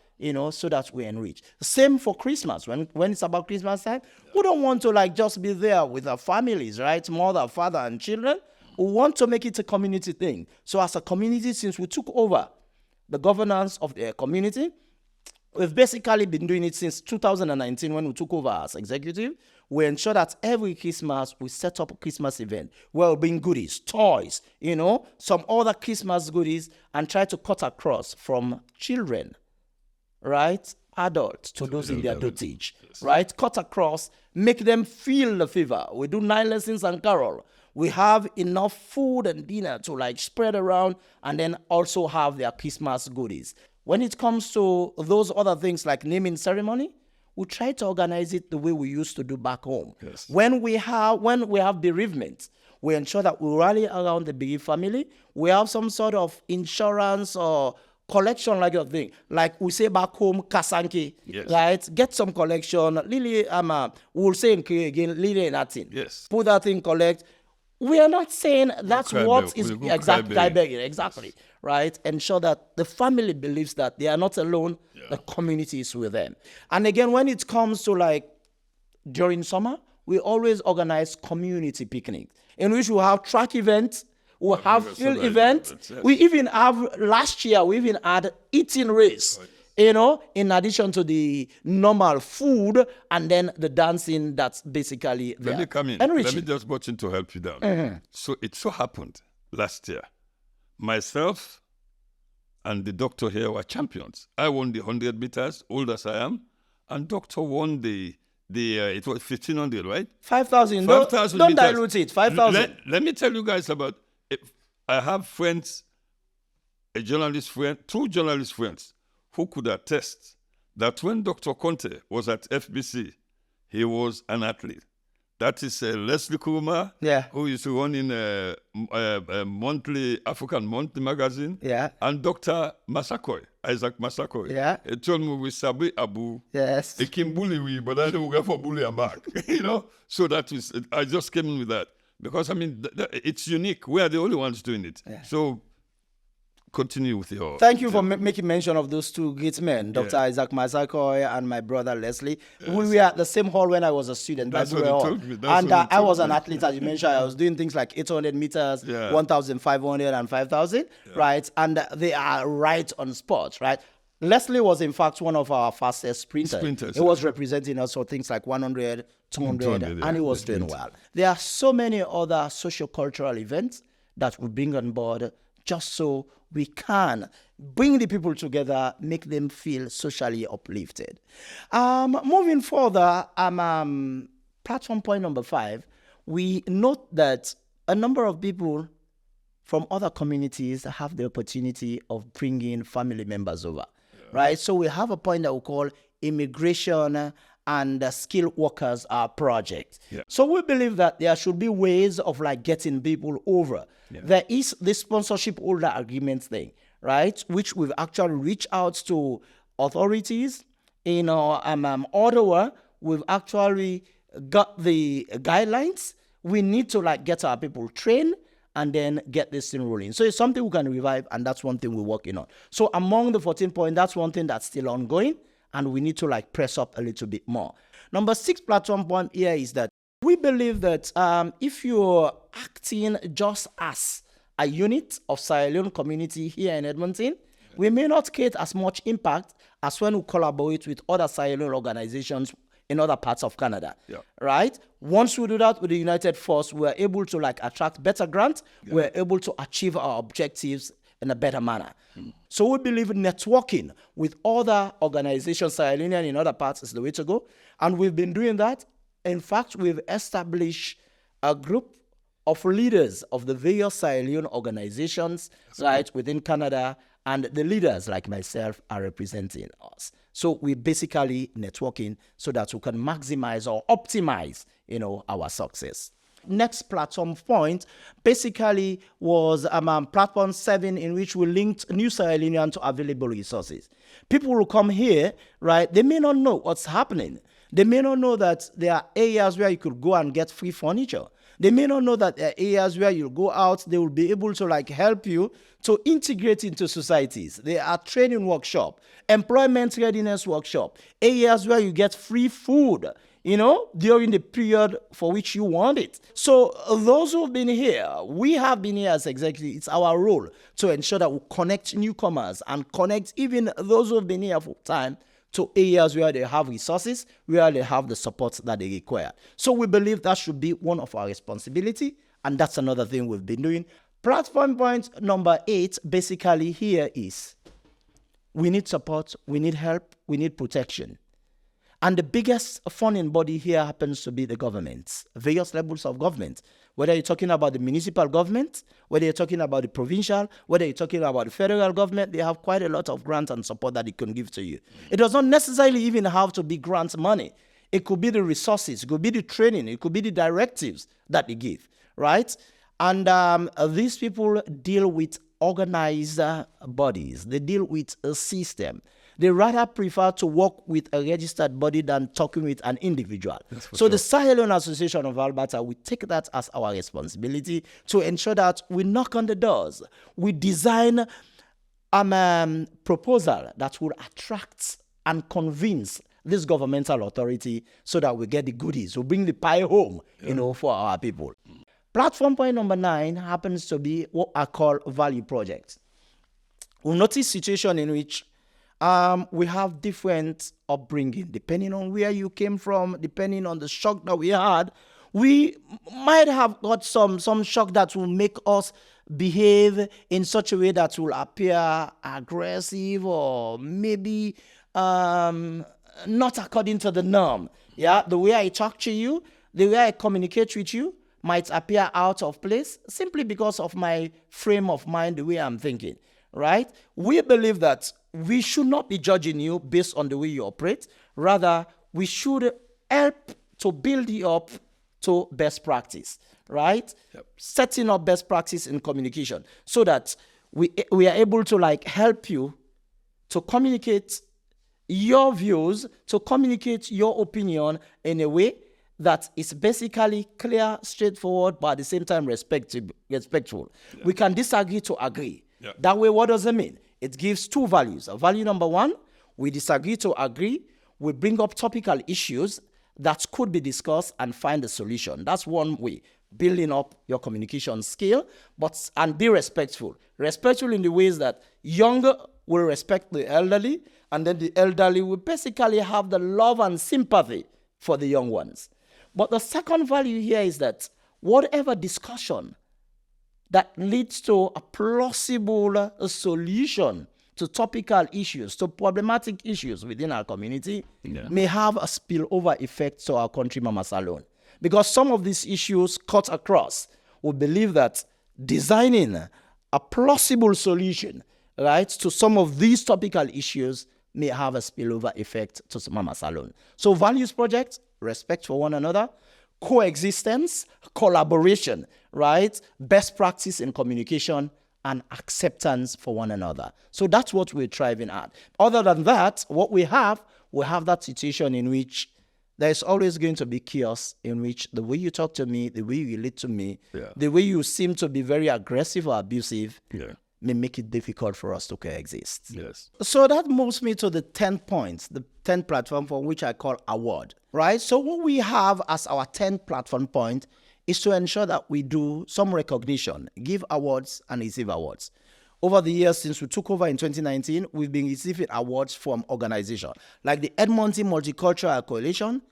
so that we enrich. Same for Christmas. When it's about Christmas time, we don't want to just be there with our families, right? Mother, father, and children. We want to make it a community thing. So as a community, since we took over the governance of the community. We've basically been doing it since 2019 when we took over as executive. We ensure that every Christmas we set up a Christmas event where we bring goodies, toys, some other Christmas goodies, and try to cut across from children, right, adults to those in their dotage, right? Cut across, make them feel the fever. We do 9 lessons and carol. We have enough food and dinner to spread around, and then also have their Christmas goodies. When it comes to those other things like naming ceremony, we try to organize it the way we used to do back home. Yes. When we have bereavement, we ensure that we rally around the bereaved family. We have some sort of insurance or collection like that thing. Like we say back home, kasanki, yes. right? Get some collection. Lily, we'll say in Korea again, Lily nothing. Yes. Put that in, collect. We are not saying that's what is exactly, right? Ensure that the family believes that they are not alone, the community is with them. And again, when it comes to during summer, we always organize community picnics in which we have track events, we have field events. We even have, last year, we even had eating race. In addition to the normal food and then the dancing that's basically there. Let me come in. Let me just watch in to help you down. Mm-hmm. So it so happened last year, myself and the doctor here were champions. I won the 100 meters, old as I am, and doctor won the it was 1,500, right? 5,000. 5,000 Don't meters. dilute it. 5,000. Let me tell you guys about it. I have friends, two journalist friends, who could attest that when Dr. Conteh was at FBC, he was an athlete. That is Leslie Kuruma, who used to run in a African Monthly magazine, and Dr. Massakoy, Isaac Massakoy. He told me we sabi Abu. Yes. He can bully we, but I don't go for bully him back. So that was, I just came in with that. Because, it's unique. We are the only ones doing it. Yeah. So continue with your... Thank you for making mention of those two great men, Dr. Isaac Massakoy and my brother Leslie. Yes. We were at the same hall when I was a student. That's what he told me. I was an athlete, as you mentioned. I was doing things like 800 meters, 1,500 and 5,000, right? And they are right on spot, right? Leslie was, in fact, one of our fastest sprinters. He was representing us for things like 100, 200, and he was doing well. There are so many other socio-cultural events that we bring on board just so we can bring the people together, make them feel socially uplifted. Moving further, platform point number 5, we note that a number of people from other communities have the opportunity of bringing family members over, right? So we have a point that we call immigration and skilled workers project. So we believe that there should be ways of getting people over. There is the sponsorship holder agreement thing, right? Which we've actually reached out to authorities in Ottawa. We've actually got the guidelines. We need to get our people trained and then get this thing rolling. So it's something we can revive, and that's one thing we're working on. So among the 14 points, that's one thing that's still ongoing, and we need to press up a little bit more. Number 6 platform point here is that we believe that if you're acting just as a unit of Sierra Leone community here in Edmonton, we may not create as much impact as when we collaborate with other Sierra Leone organizations in other parts of Canada, right? Once we do that with the United Force, we're able to attract better grants. We're able to achieve our objectives in a better manner. So we believe networking with other organizations, Sierra Leonean in other parts, is the way to go. And we've been doing that. In fact, we've established a group of leaders of the various Sierra Leone organizations, within Canada, and the leaders like myself are representing us. So we're basically networking so that we can maximize or optimize, our success. Next platform point basically was platform 7, in which we linked New Sierra Leonean to available resources. People who come here, right, they may not know what's happening. They may not know that there are areas where you could go and get free furniture. They may not know that there are areas where you go out, they will be able to help you to integrate into societies. There are training workshop, employment readiness workshop, areas where you get free food, during the period for which you want it. So those who have been here, we have been here as executives. It's our role to ensure that we connect newcomers and connect even those who have been here for time to areas where they have resources, where they have the support that they require. So we believe that should be one of our responsibility, and that's another thing we've been doing. Platform point number 8 basically here is we need support, we need help, we need protection. And the biggest funding body here happens to be the government, various levels of government. Whether you're talking about the municipal government, whether you're talking about the provincial, whether you're talking about the federal government, they have quite a lot of grants and support that it can give to you. It does not necessarily even have to be grant money. It could be the resources, it could be the training, it could be the directives that they give, right? And these people deal with organized bodies. They deal with a system. They rather prefer to work with a registered body than talking with an individual. So the Leone Association of Alberta, we take that as our responsibility to ensure that we knock on the doors. We design a proposal that will attract and convince this governmental authority so that we get the goodies. We bring the pie home, for our people. Platform point number 9 happens to be what I call value projects. We'll notice situation in which we have different upbringing, depending on where you came from, depending on the shock that we had. We might have got some shock that will make us behave in such a way that will appear aggressive or maybe not according to the norm. Yeah, the way I talk to you, the way I communicate with you might appear out of place simply because of my frame of mind, the way I'm thinking, right? We believe that we should not be judging you based on the way you operate. Rather, we should help to build you up to best practice, right? Yep. Setting up best practice in communication so that we are able to help you to communicate your views, to communicate your opinion in a way that is basically clear, straightforward, but at the same time respectful. Yeah. We can disagree to agree. Yeah. That way, what does it mean? It gives 2 values. Value number 1, we disagree to agree. We bring up topical issues that could be discussed and find a solution. That's one way, building up your communication skill, and be respectful. Respectful in the ways that younger will respect the elderly, and then the elderly will basically have the love and sympathy for the young ones. But the second value here is that whatever discussion that leads to a plausible solution to topical issues, to problematic issues within our community, may have a spillover effect to our country mamas alone. Because some of these issues cut across. We believe that designing a plausible solution, right, to some of these topical issues may have a spillover effect to mamas alone. So values project, respect for one another, coexistence, collaboration, right? Best practice in communication and acceptance for one another. So that's what we're striving at. Other than that, what we have that situation in which there's always going to be chaos, in which the way you talk to me, the way you relate to me, the way you seem to be very aggressive or abusive, may make it difficult for us to coexist. Yes. So that moves me to the 10th point, the 10th platform for which I call award, right? So what we have as our 10th platform point is to ensure that we do some recognition, give awards and receive awards. Over the years since we took over in 2019, we've been receiving awards from organizations. Like the Edmonton Multicultural Coalition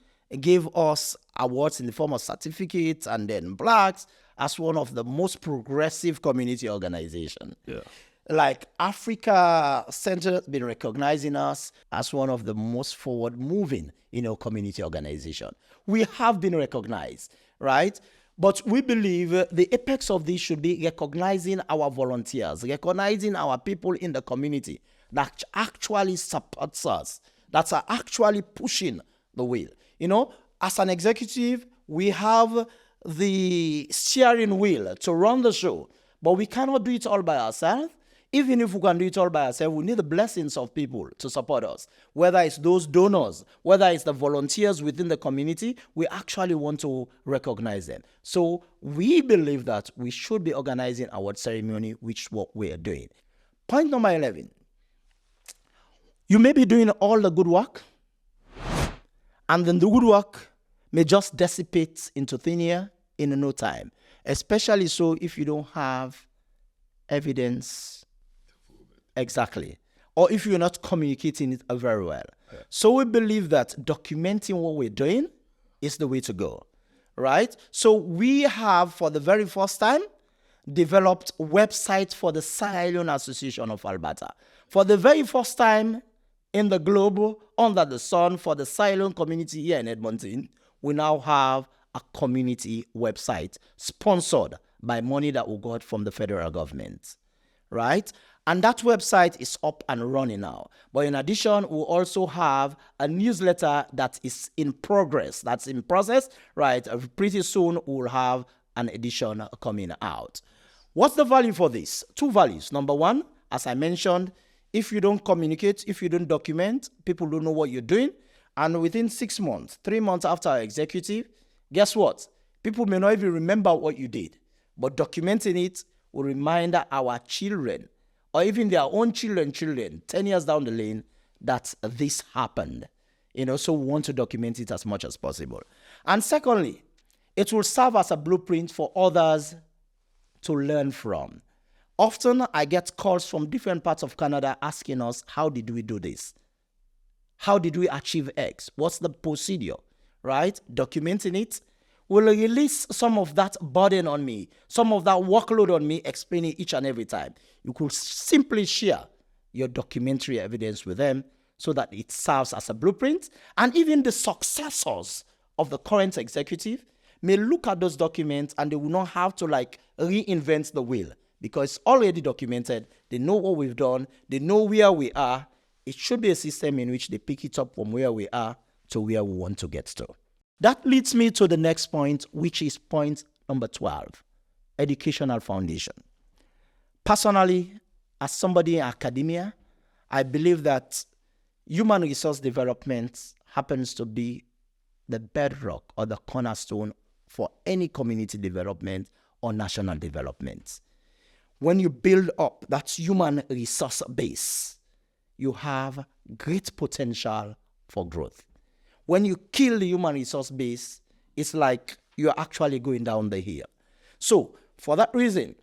gave us awards in the form of certificates, and then Blacks as one of the most progressive community organizations. Yeah. Like Africa Center has been recognizing us as one of the most forward-moving, community organization. We have been recognized, right? But we believe the apex of this should be recognizing our volunteers, recognizing our people in the community that actually supports us, that are actually pushing the wheel. As an executive, we have the steering wheel to run the show, but we cannot do it all by ourselves. Even if we can do it all by ourselves, we need the blessings of people to support us. Whether it's those donors, whether it's the volunteers within the community, we actually want to recognize them. So we believe that we should be organizing award ceremony, which is what we are doing. Point number 11. You may be doing all the good work, and then the good work may just dissipate into thin air in no time, especially so if you don't have evidence. Exactly. Or if you're not communicating it very well. Yeah. So we believe that documenting what we're doing is the way to go, right? So we have, for the very first time, developed websites for the Sierra Leone Association of Alberta. For the very first time in the globe, under the sun, for the Sierra Leone community here in Edmonton, we now have a community website sponsored by money that we got from the federal government, right? And that website is up and running now. But in addition, we also have a newsletter that is in progress, that's in process, right? Pretty soon, we'll have an edition coming out. What's the value for this? Two values. Number one, as I mentioned, if you don't communicate, if you don't document, people don't know what you're doing. And within 6 months, 3 months after our executive, guess what? People may not even remember what you did. But documenting it will remind our children, or even their own children, 10 years down the lane, that this happened. So we want to document it as much as possible. And secondly, it will serve as a blueprint for others to learn from. Often I get calls from different parts of Canada asking us, how did we do this? How did we achieve X? What's the procedure, right? Documenting it will release some of that burden on me, some of that workload on me, explaining each and every time. You could simply share your documentary evidence with them so that it serves as a blueprint. And even the successors of the current executive may look at those documents and they will not have to reinvent the wheel because it's already documented. They know what we've done. They know where we are. It should be a system in which they pick it up from where we are to where we want to get to. That leads me to the next point, which is point number 12, educational foundation. Personally, as somebody in academia, I believe that human resource development happens to be the bedrock or the cornerstone for any community development or national development. When you build up that human resource base, you have great potential for growth. When you kill the human resource base, it's like you're actually going down the hill. So, for that reason,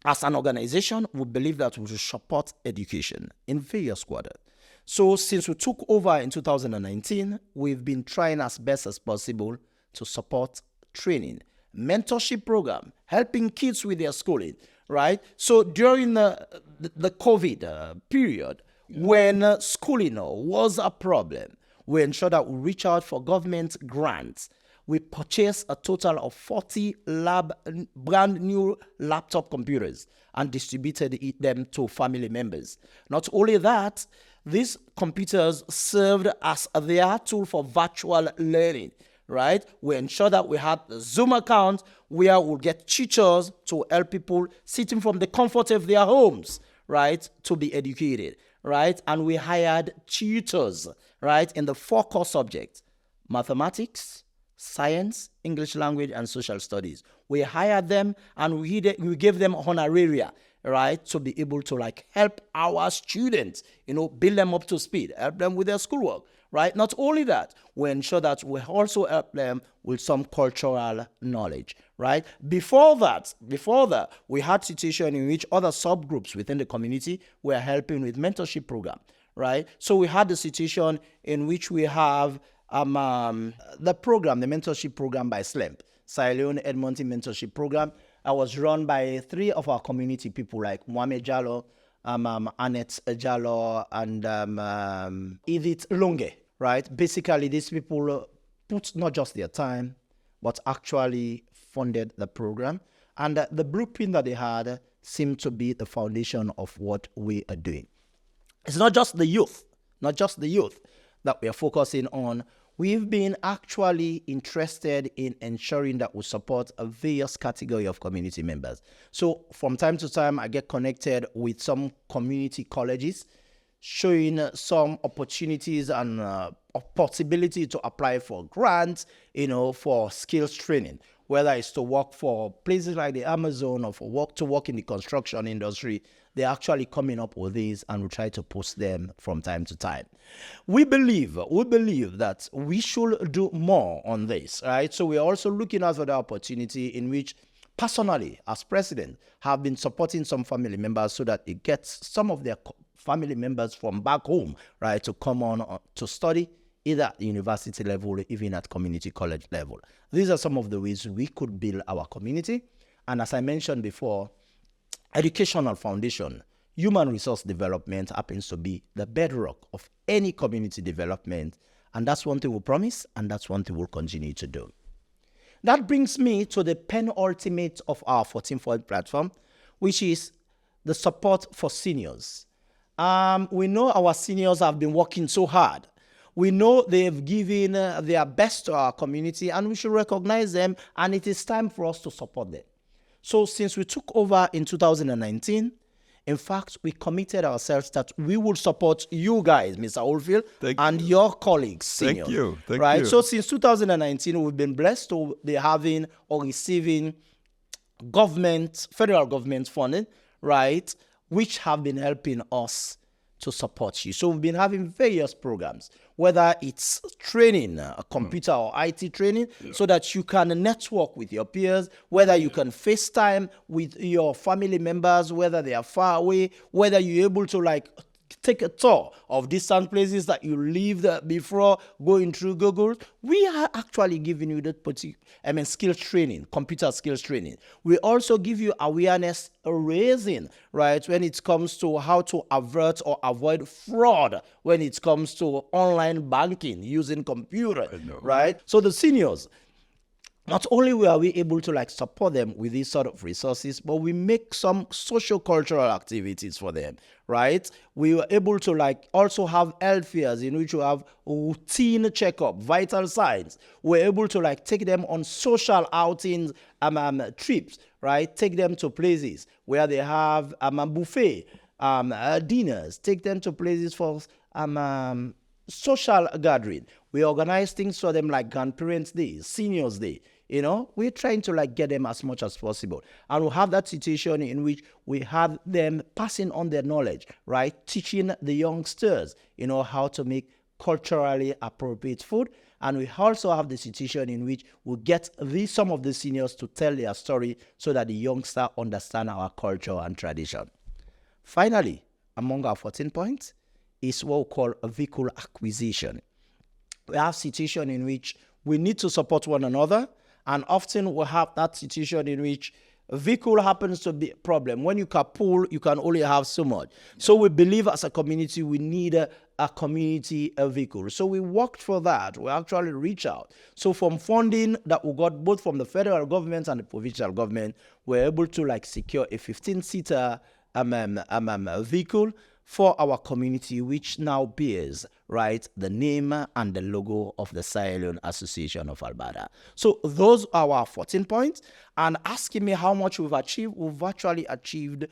as an organization, we believe that we should support education in various quarters. So, since we took over in 2019, we've been trying as best as possible to support training, mentorship program, helping kids with their schooling, right? So, during the COVID period, when schooling was a problem, we ensured that we reach out for government grants. We purchased a total of 40 brand new laptop computers and distributed them to family members. Not only that, these computers served as their tool for virtual learning, right? We ensured that we had a Zoom account where we'll get teachers to help people sitting from the comfort of their homes, right, to be educated, right? And we hired tutors, right, in the 4 core subjects: mathematics, science, English language, and social studies. We hired them and we gave them honoraria, right, to be able to help our students, build them up to speed, help them with their schoolwork, right? Not only that, we ensure that we also help them with some cultural knowledge, right? Before that, we had situation in which other subgroups within the community were helping with mentorship program, right? So we had the situation in which we have the program, the mentorship program by SLAA, Sierra Leone Edmonton Mentorship Program. I was run by 3 of our community people like Mohamed Jallo, Annette Jallo, and Edith Longe, right? Basically, these people put not just their time, but actually funded the program. And the blueprint that they had seemed to be the foundation of what we are doing. It's not just the youth that we are focusing on. We've been actually interested in ensuring that we support a various category of community members. So from time to time, I get connected with some community colleges, showing some opportunities and possibility to apply for grants, for skills training, whether it's to work for places like the Amazon or to work in the construction industry. they're actually coming up with these, and we try to post them from time to time. We believe that we should do more on this, right? So we're also looking out for the opportunity in which, personally, as president, have been supporting some family members so that it gets some of their family members from back home, right, to come on to study either at the university level or even at community college level. These are some of the ways we could build our community. And as I mentioned before, educational foundation, human resource development happens to be the bedrock of any community development. And that's one thing we promise, and that's one thing we'll continue to do. That brings me to the penultimate of our 14-point platform, which is the support for seniors. We know our seniors have been working so hard. We know they've given their best to our community, and we should recognize them, and it is time for us to support them. So since we took over in 2019, in fact, we committed ourselves that we will support you guys, Mr. Oldfield, and your colleagues, seniors. Thank you. Thank right? you. So since 2019, we've been blessed to be having or receiving federal government funding, right, which have been helping us to support you. So we've been having various programs, whether it's training, computer or IT training, so that you can network with your peers, whether you can FaceTime with your family members, whether they are far away, whether you're able to take a tour of distant places that you lived before going through Google. We are actually giving you that particular, skills training, computer skills training. We also give you awareness raising, right, when it comes to how to avert or avoid fraud when it comes to online banking using computer, right? So the seniors, not only were we able to support them with these sort of resources, but we make some social-cultural activities for them, right? We were able to also have health fairs in which we have routine checkup, vital signs. We're able to take them on social outings, trips, right? Take them to places where they have buffet, dinners. Take them to places for social gathering. We organize things for them like Grandparents' Day, Seniors' Day. We're trying to get them as much as possible. And we'll have that situation in which we have them passing on their knowledge, right? Teaching the youngsters, how to make culturally appropriate food. And we also have the situation in which we get some of the seniors to tell their story so that the youngster understand our culture and tradition. Finally, among our 14 points is what we call a vehicle acquisition. We have situation in which we need to support one another, and often we have that situation in which a vehicle happens to be a problem. When you carpool, you can only have so much. So we believe as a community we need a community vehicle. So we worked for that. We actually reached out. So from funding that we got both from the federal government and the provincial government, we're able to secure a 15-seater vehicle for our community, which now bears, right, the name and the logo of the Sierra Leone Association of Alberta. So those are our 14 points. And asking me how much we've achieved, we've actually achieved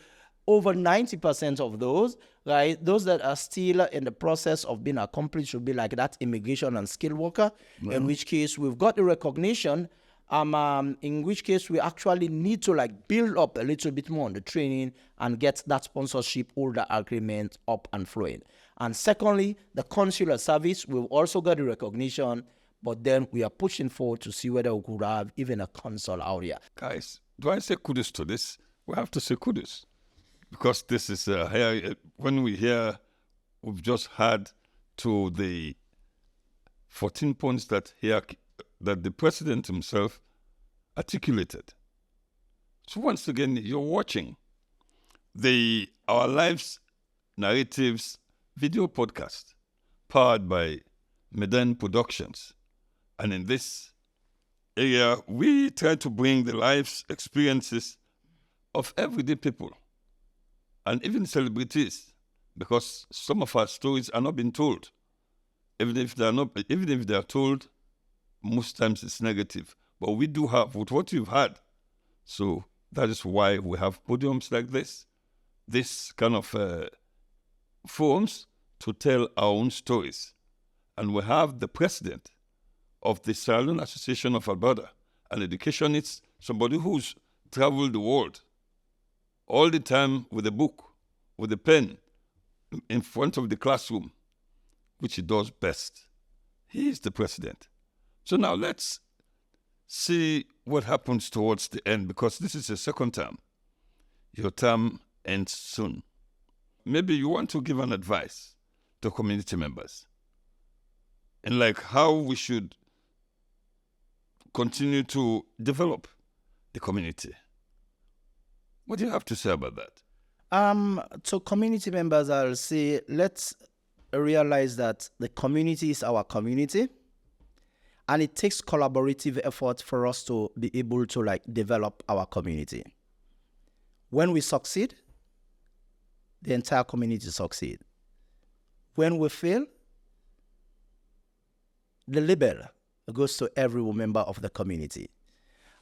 over 90% of those, right? Those that are still in the process of being accomplished would be like that immigration and skilled worker, in which case we've got the recognition, in which case we actually need to build up a little bit more on the training and get that sponsorship holder agreement up and flowing. And secondly, the consular service, we've also got the recognition, but then we are pushing forward to see whether we could have even a consul out here. Guys, do I say kudos to this? We have to say kudos. Because this is, when we hear, we've just had to the 14 points that the president himself articulated. So once again, you're watching Our Lives Narratives video podcast powered by Medan Productions. And in this area, we try to bring the lives experiences of everyday people and even celebrities, because some of our stories are not being told. Even if they are told, most times it's negative. But we do have with what you've had. So that is why we have podiums like this kind of forums to tell our own stories. And we have the president of the Sierra Leone Association of Alberta, an educationist, somebody who's traveled the world all the time with a book with a pen in front of the classroom, which he does best. He is the president. So now let's see what happens towards the end, because this is a second term. Your term ends soon. Maybe you want to give an advice to community members and like how we should continue to develop the community. What do you have to say about that? To community members, I'll say, let's realize that the community is our community, and it takes collaborative effort for us to be able to like develop our community. When we succeed, the entire community succeed. When we fail, the label goes to every member of the community.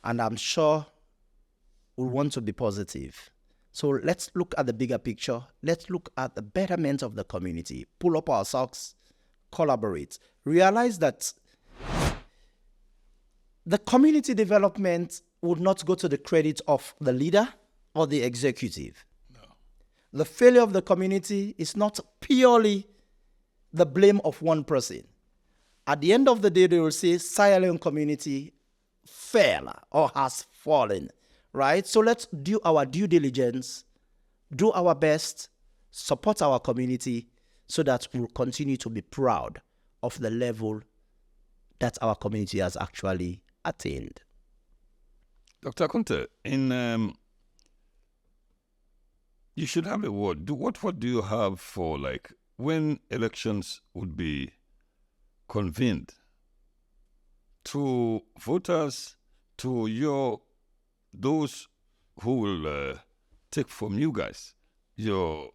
And I'm sure we want to be positive. So let's look at the bigger picture. Let's look at the betterment of the community. Pull up our socks, collaborate. Realize that the community development would not go to the credit of the leader or the executive. No. The failure of the community is not purely the blame of one person. At the end of the day, they will say Sierra Leone community fell or has fallen, right? So let's do our due diligence, do our best, support our community so that we'll continue to be proud of the level that our community has actually attained. Dr. Conteh, you should have a word. What do you have for like when elections would be convened to voters, to those who will take from you guys, your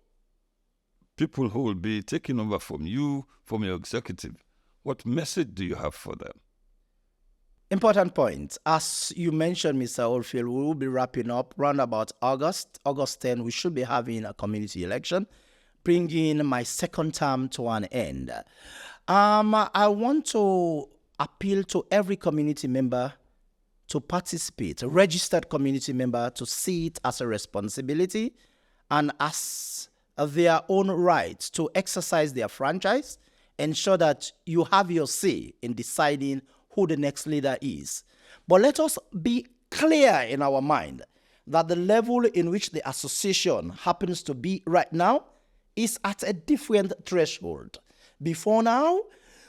people who will be taking over from you, from your executive? What message do you have for them? Important point. As you mentioned, Mr. Oldfield, we will be wrapping up around about August 10. We should be having a community election, bringing my second term to an end. I want to appeal to every community member to participate, a registered community member to see it as a responsibility and as their own right to exercise their franchise, ensure that you have your say in deciding who the next leader is. But let us be clear in our mind that the level in which the association happens to be right now is at a different threshold. Before now,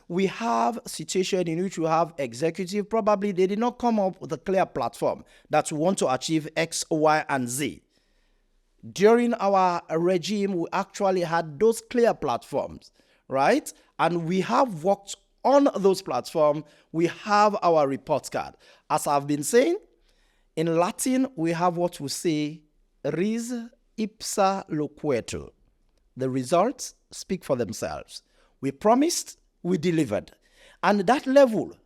we have a situation in which we have executive, probably they did not come up with a clear platform that we want to achieve X, Y, and Z. During our regime, we actually had those clear platforms, right? And we have worked on those platforms. We have our report card. As I've been saying, in Latin, we have what we say, res ipsa loquitur. The results speak for themselves. We promised, we delivered. And that level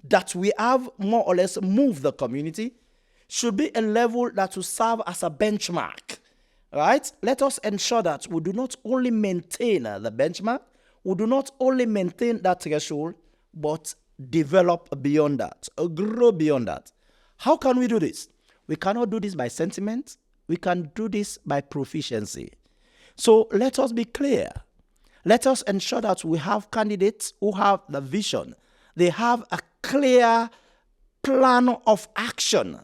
that we have more or less moved the community should be a level that will serve as a benchmark, right? Let us ensure that we do not only maintain the benchmark, we do not only maintain that threshold, but develop beyond that, grow beyond that. How can we do this? We cannot do this by sentiment. We can do this by proficiency. So let us be clear. Let us ensure that we have candidates who have the vision. They have a clear plan of action.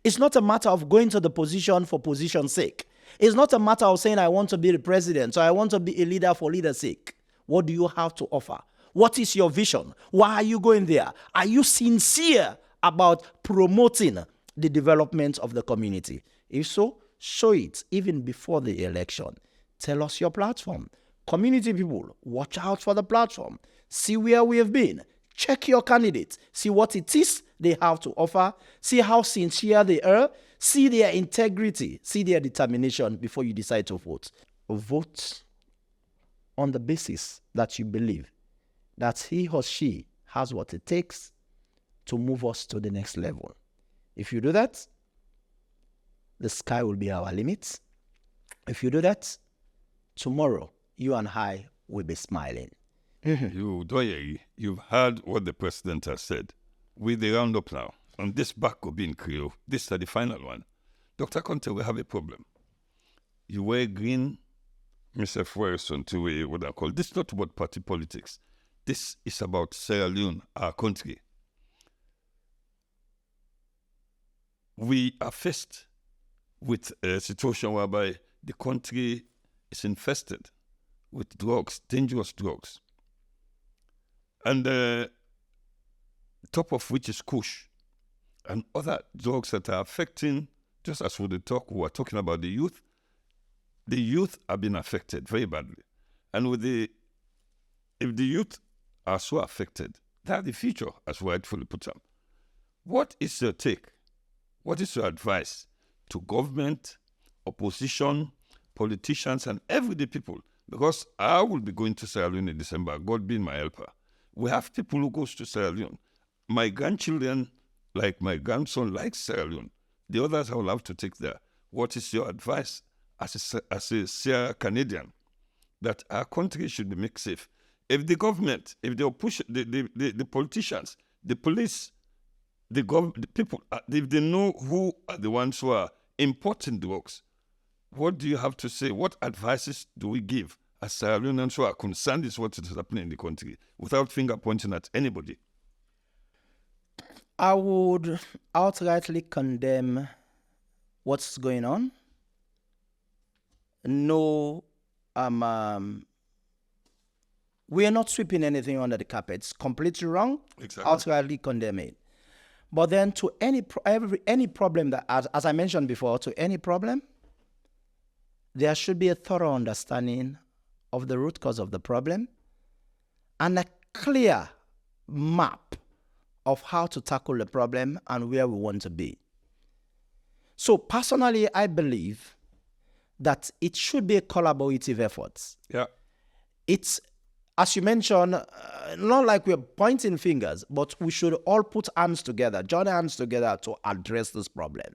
It's not a matter of going to the position for position's sake. It's not a matter of saying I want to be the president, so I want to be a leader for leader's sake. What do you have to offer? What is your vision? Why are you going there? Are you sincere about promoting the development of the community? If so, show it even before the election. Tell us your platform. Community people, watch out for the platform. See where we have been. Check your candidates. See what it is they have to offer. See how sincere they are. See their integrity. See their determination before you decide to vote. Vote on the basis that you believe that he or she has what it takes to move us to the next level. If you do that, the sky will be our limit. If you do that, tomorrow you and I will be smiling. You've heard what the president has said. With the roundup now, on this back of being Creole, this is the final one. Dr. Conteh, we have a problem. You wear green myself very soon to what I call, this is not about party politics. This is about Sierra Leone, our country. We are faced with a situation whereby the country is infested with drugs, dangerous drugs. And top of which is Kush and other drugs that are affecting, just as we were talking about the youth have been affected very badly. And if the youth are so affected, they are the future, as rightfully put up. What is your take? What is your advice to government, opposition, politicians, and everyday people? Because I will be going to Sierra Leone in December, God being my helper. We have people who goes to Sierra Leone. My grandchildren, like my grandson, likes Sierra Leone. The others I will have to take there. What is your advice as a Sierra Canadian that our country should be made safe? If the government, if the opposition, the politicians, the police, the people, if they know who are the ones who are importing drugs, what do you have to say? What advices do we give as Sierra Leoneans who are concerned is what is happening in the country without finger pointing at anybody? I would outrightly condemn what's going on. No, we are not sweeping anything under the carpet. It's completely wrong. Exactly. Outrightly condemn it. But then to any problem that, as I mentioned before, to any problem, there should be a thorough understanding of the root cause of the problem and a clear map of how to tackle the problem and where we want to be. So personally, I believe that it should be a collaborative effort. Yeah. It's, as you mentioned, not like we're pointing fingers, but we should all put hands together, join hands together to address this problem,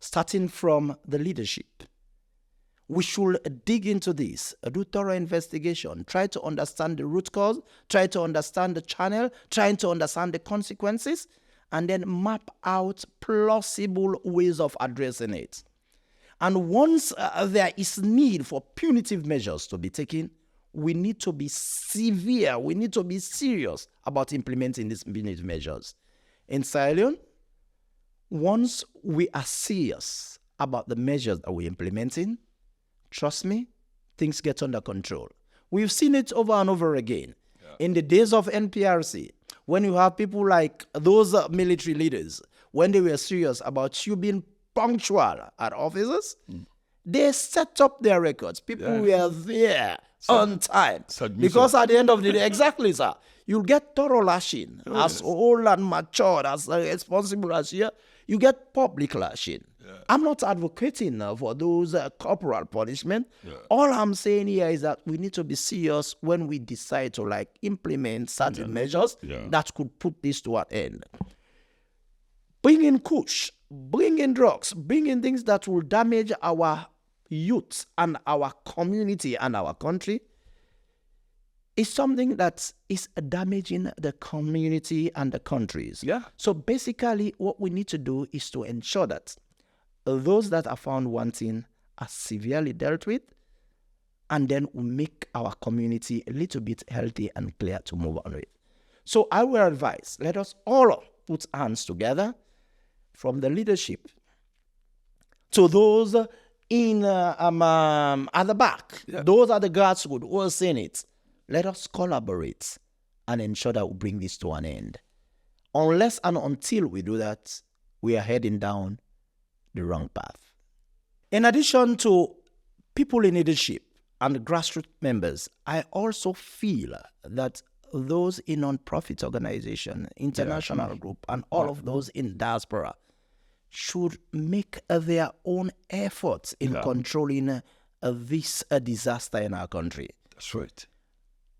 starting from the leadership. We should dig into this, do thorough investigation, try to understand the root cause, try to understand the channel, trying to understand the consequences, and then map out plausible ways of addressing it. And once there is need for punitive measures to be taken, we need to be severe, we need to be serious about implementing these punitive measures. In Sierra Leone, once we are serious about the measures that we're implementing, trust me, things get under control. We've seen it over and over again. Yeah. In the days of NPRC, when you have people like those military leaders, when they were serious about you being punctual at offices, they set up their records. People were there on time. Because at the end of the day, exactly, sir, you'll get thorough lashing. As old and matured, as responsible as you get public lashing. Yeah. I'm not advocating for those corporal punishment. Yeah. All I'm saying here is that we need to be serious when we decide to implement certain measures that could put this to an end. Bring in kush, bring in drugs, bring in things that will damage our youth and our community and our country is something that is damaging the community and the countries. Yeah. So basically what we need to do is to ensure that those that are found wanting are severely dealt with, and then we make our community a little bit healthy and clear to move on with. So I will advise, let us all put hands together, from the leadership to those in at the back. Yeah. Those are the grassroots who are saying it. Let us collaborate and ensure that we bring this to an end. Unless and until we do that, we are heading down the wrong path. In addition to people in leadership and grassroots members, I also feel that those in non-profit organization, international group, and all of those in diaspora should make their own efforts in controlling this disaster in our country. That's right.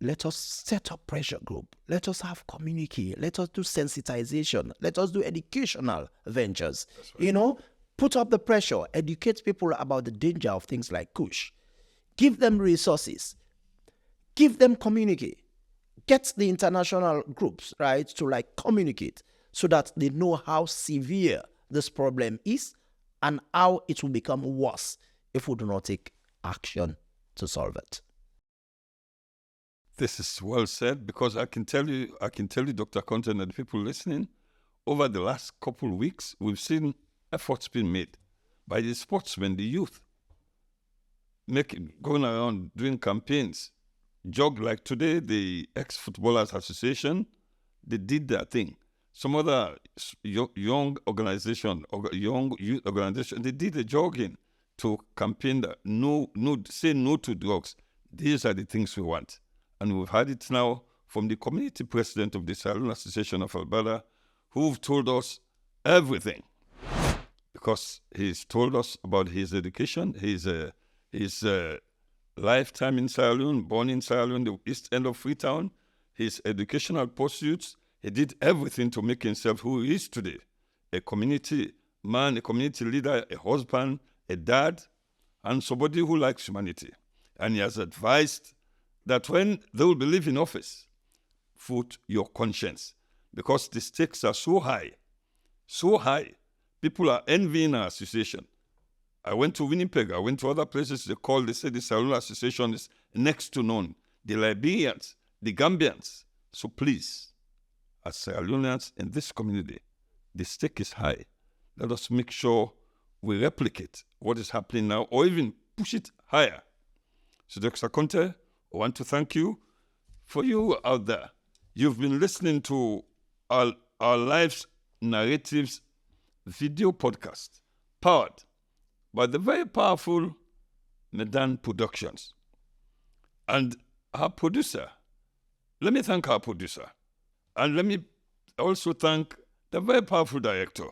Let us set up pressure group. Let us have community. Let us do sensitization. Let us do educational ventures. Right. Put up the pressure. Educate people about the danger of things like kush. Give them resources. Give them community. Get the international groups, right, to communicate so that they know how severe this problem is and how it will become worse if we do not take action to solve it. This is well said, because I can tell you, Dr. Conteh, and the people listening, over the last couple of weeks, we've seen efforts being made by the sportsmen, the youth, going around doing campaigns, jog like today, the Ex-Footballers Association, they did their thing. Some other young organization, young youth organization, they did a jogging to campaign that say no to drugs. These are the things we want. And we've had it now from the community president of the Sierra Leone Association of Alberta, who've told us everything, because he's told us about his education, his lifetime in Sierra Leone, born in Sierra Leone, the east end of Freetown, his educational pursuits. He did everything to make himself who he is today, a community man, a community leader, a husband, a dad, and somebody who likes humanity. And he has advised that when they will be leaving office, vote your conscience, because the stakes are so high. People are envying our association. I went to Winnipeg, I went to other places, they said the Sierra Leone Association is next to none. The Liberians, the Gambians. So please, as Sierra Leoneans in this community, the stake is high. Let us make sure we replicate what is happening now, or even push it higher. So Dr. Conteh, I want to thank you. For you out there, you've been listening to our Lives Narratives video podcast, powered by the very powerful Medan Productions. And our producer, let me thank our producer. And let me also thank the very powerful director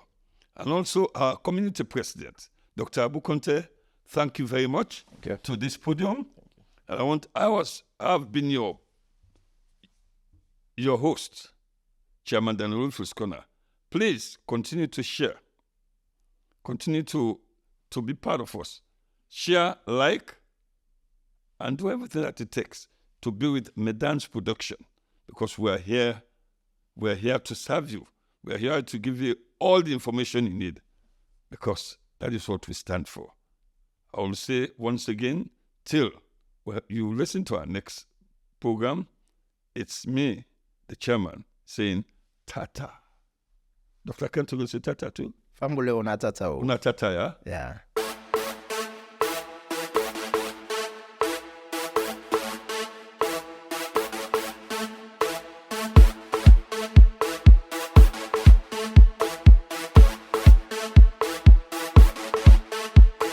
and also our community president, Dr. Abu Conteh. Thank you very much to this podium. And I've been your host, Chairman Daniel Rufus Corner. Please continue to share. Continue to be part of us. Share, like, and do everything that it takes to be with Medan's production, because we're here to serve you. We're here to give you all the information you need, because that is what we stand for. I will say once again, till you listen to our next program, it's me, the chairman, saying tata. Dr. Kent will say tata too. Fambule una tata. Una tata, yeah? Yeah.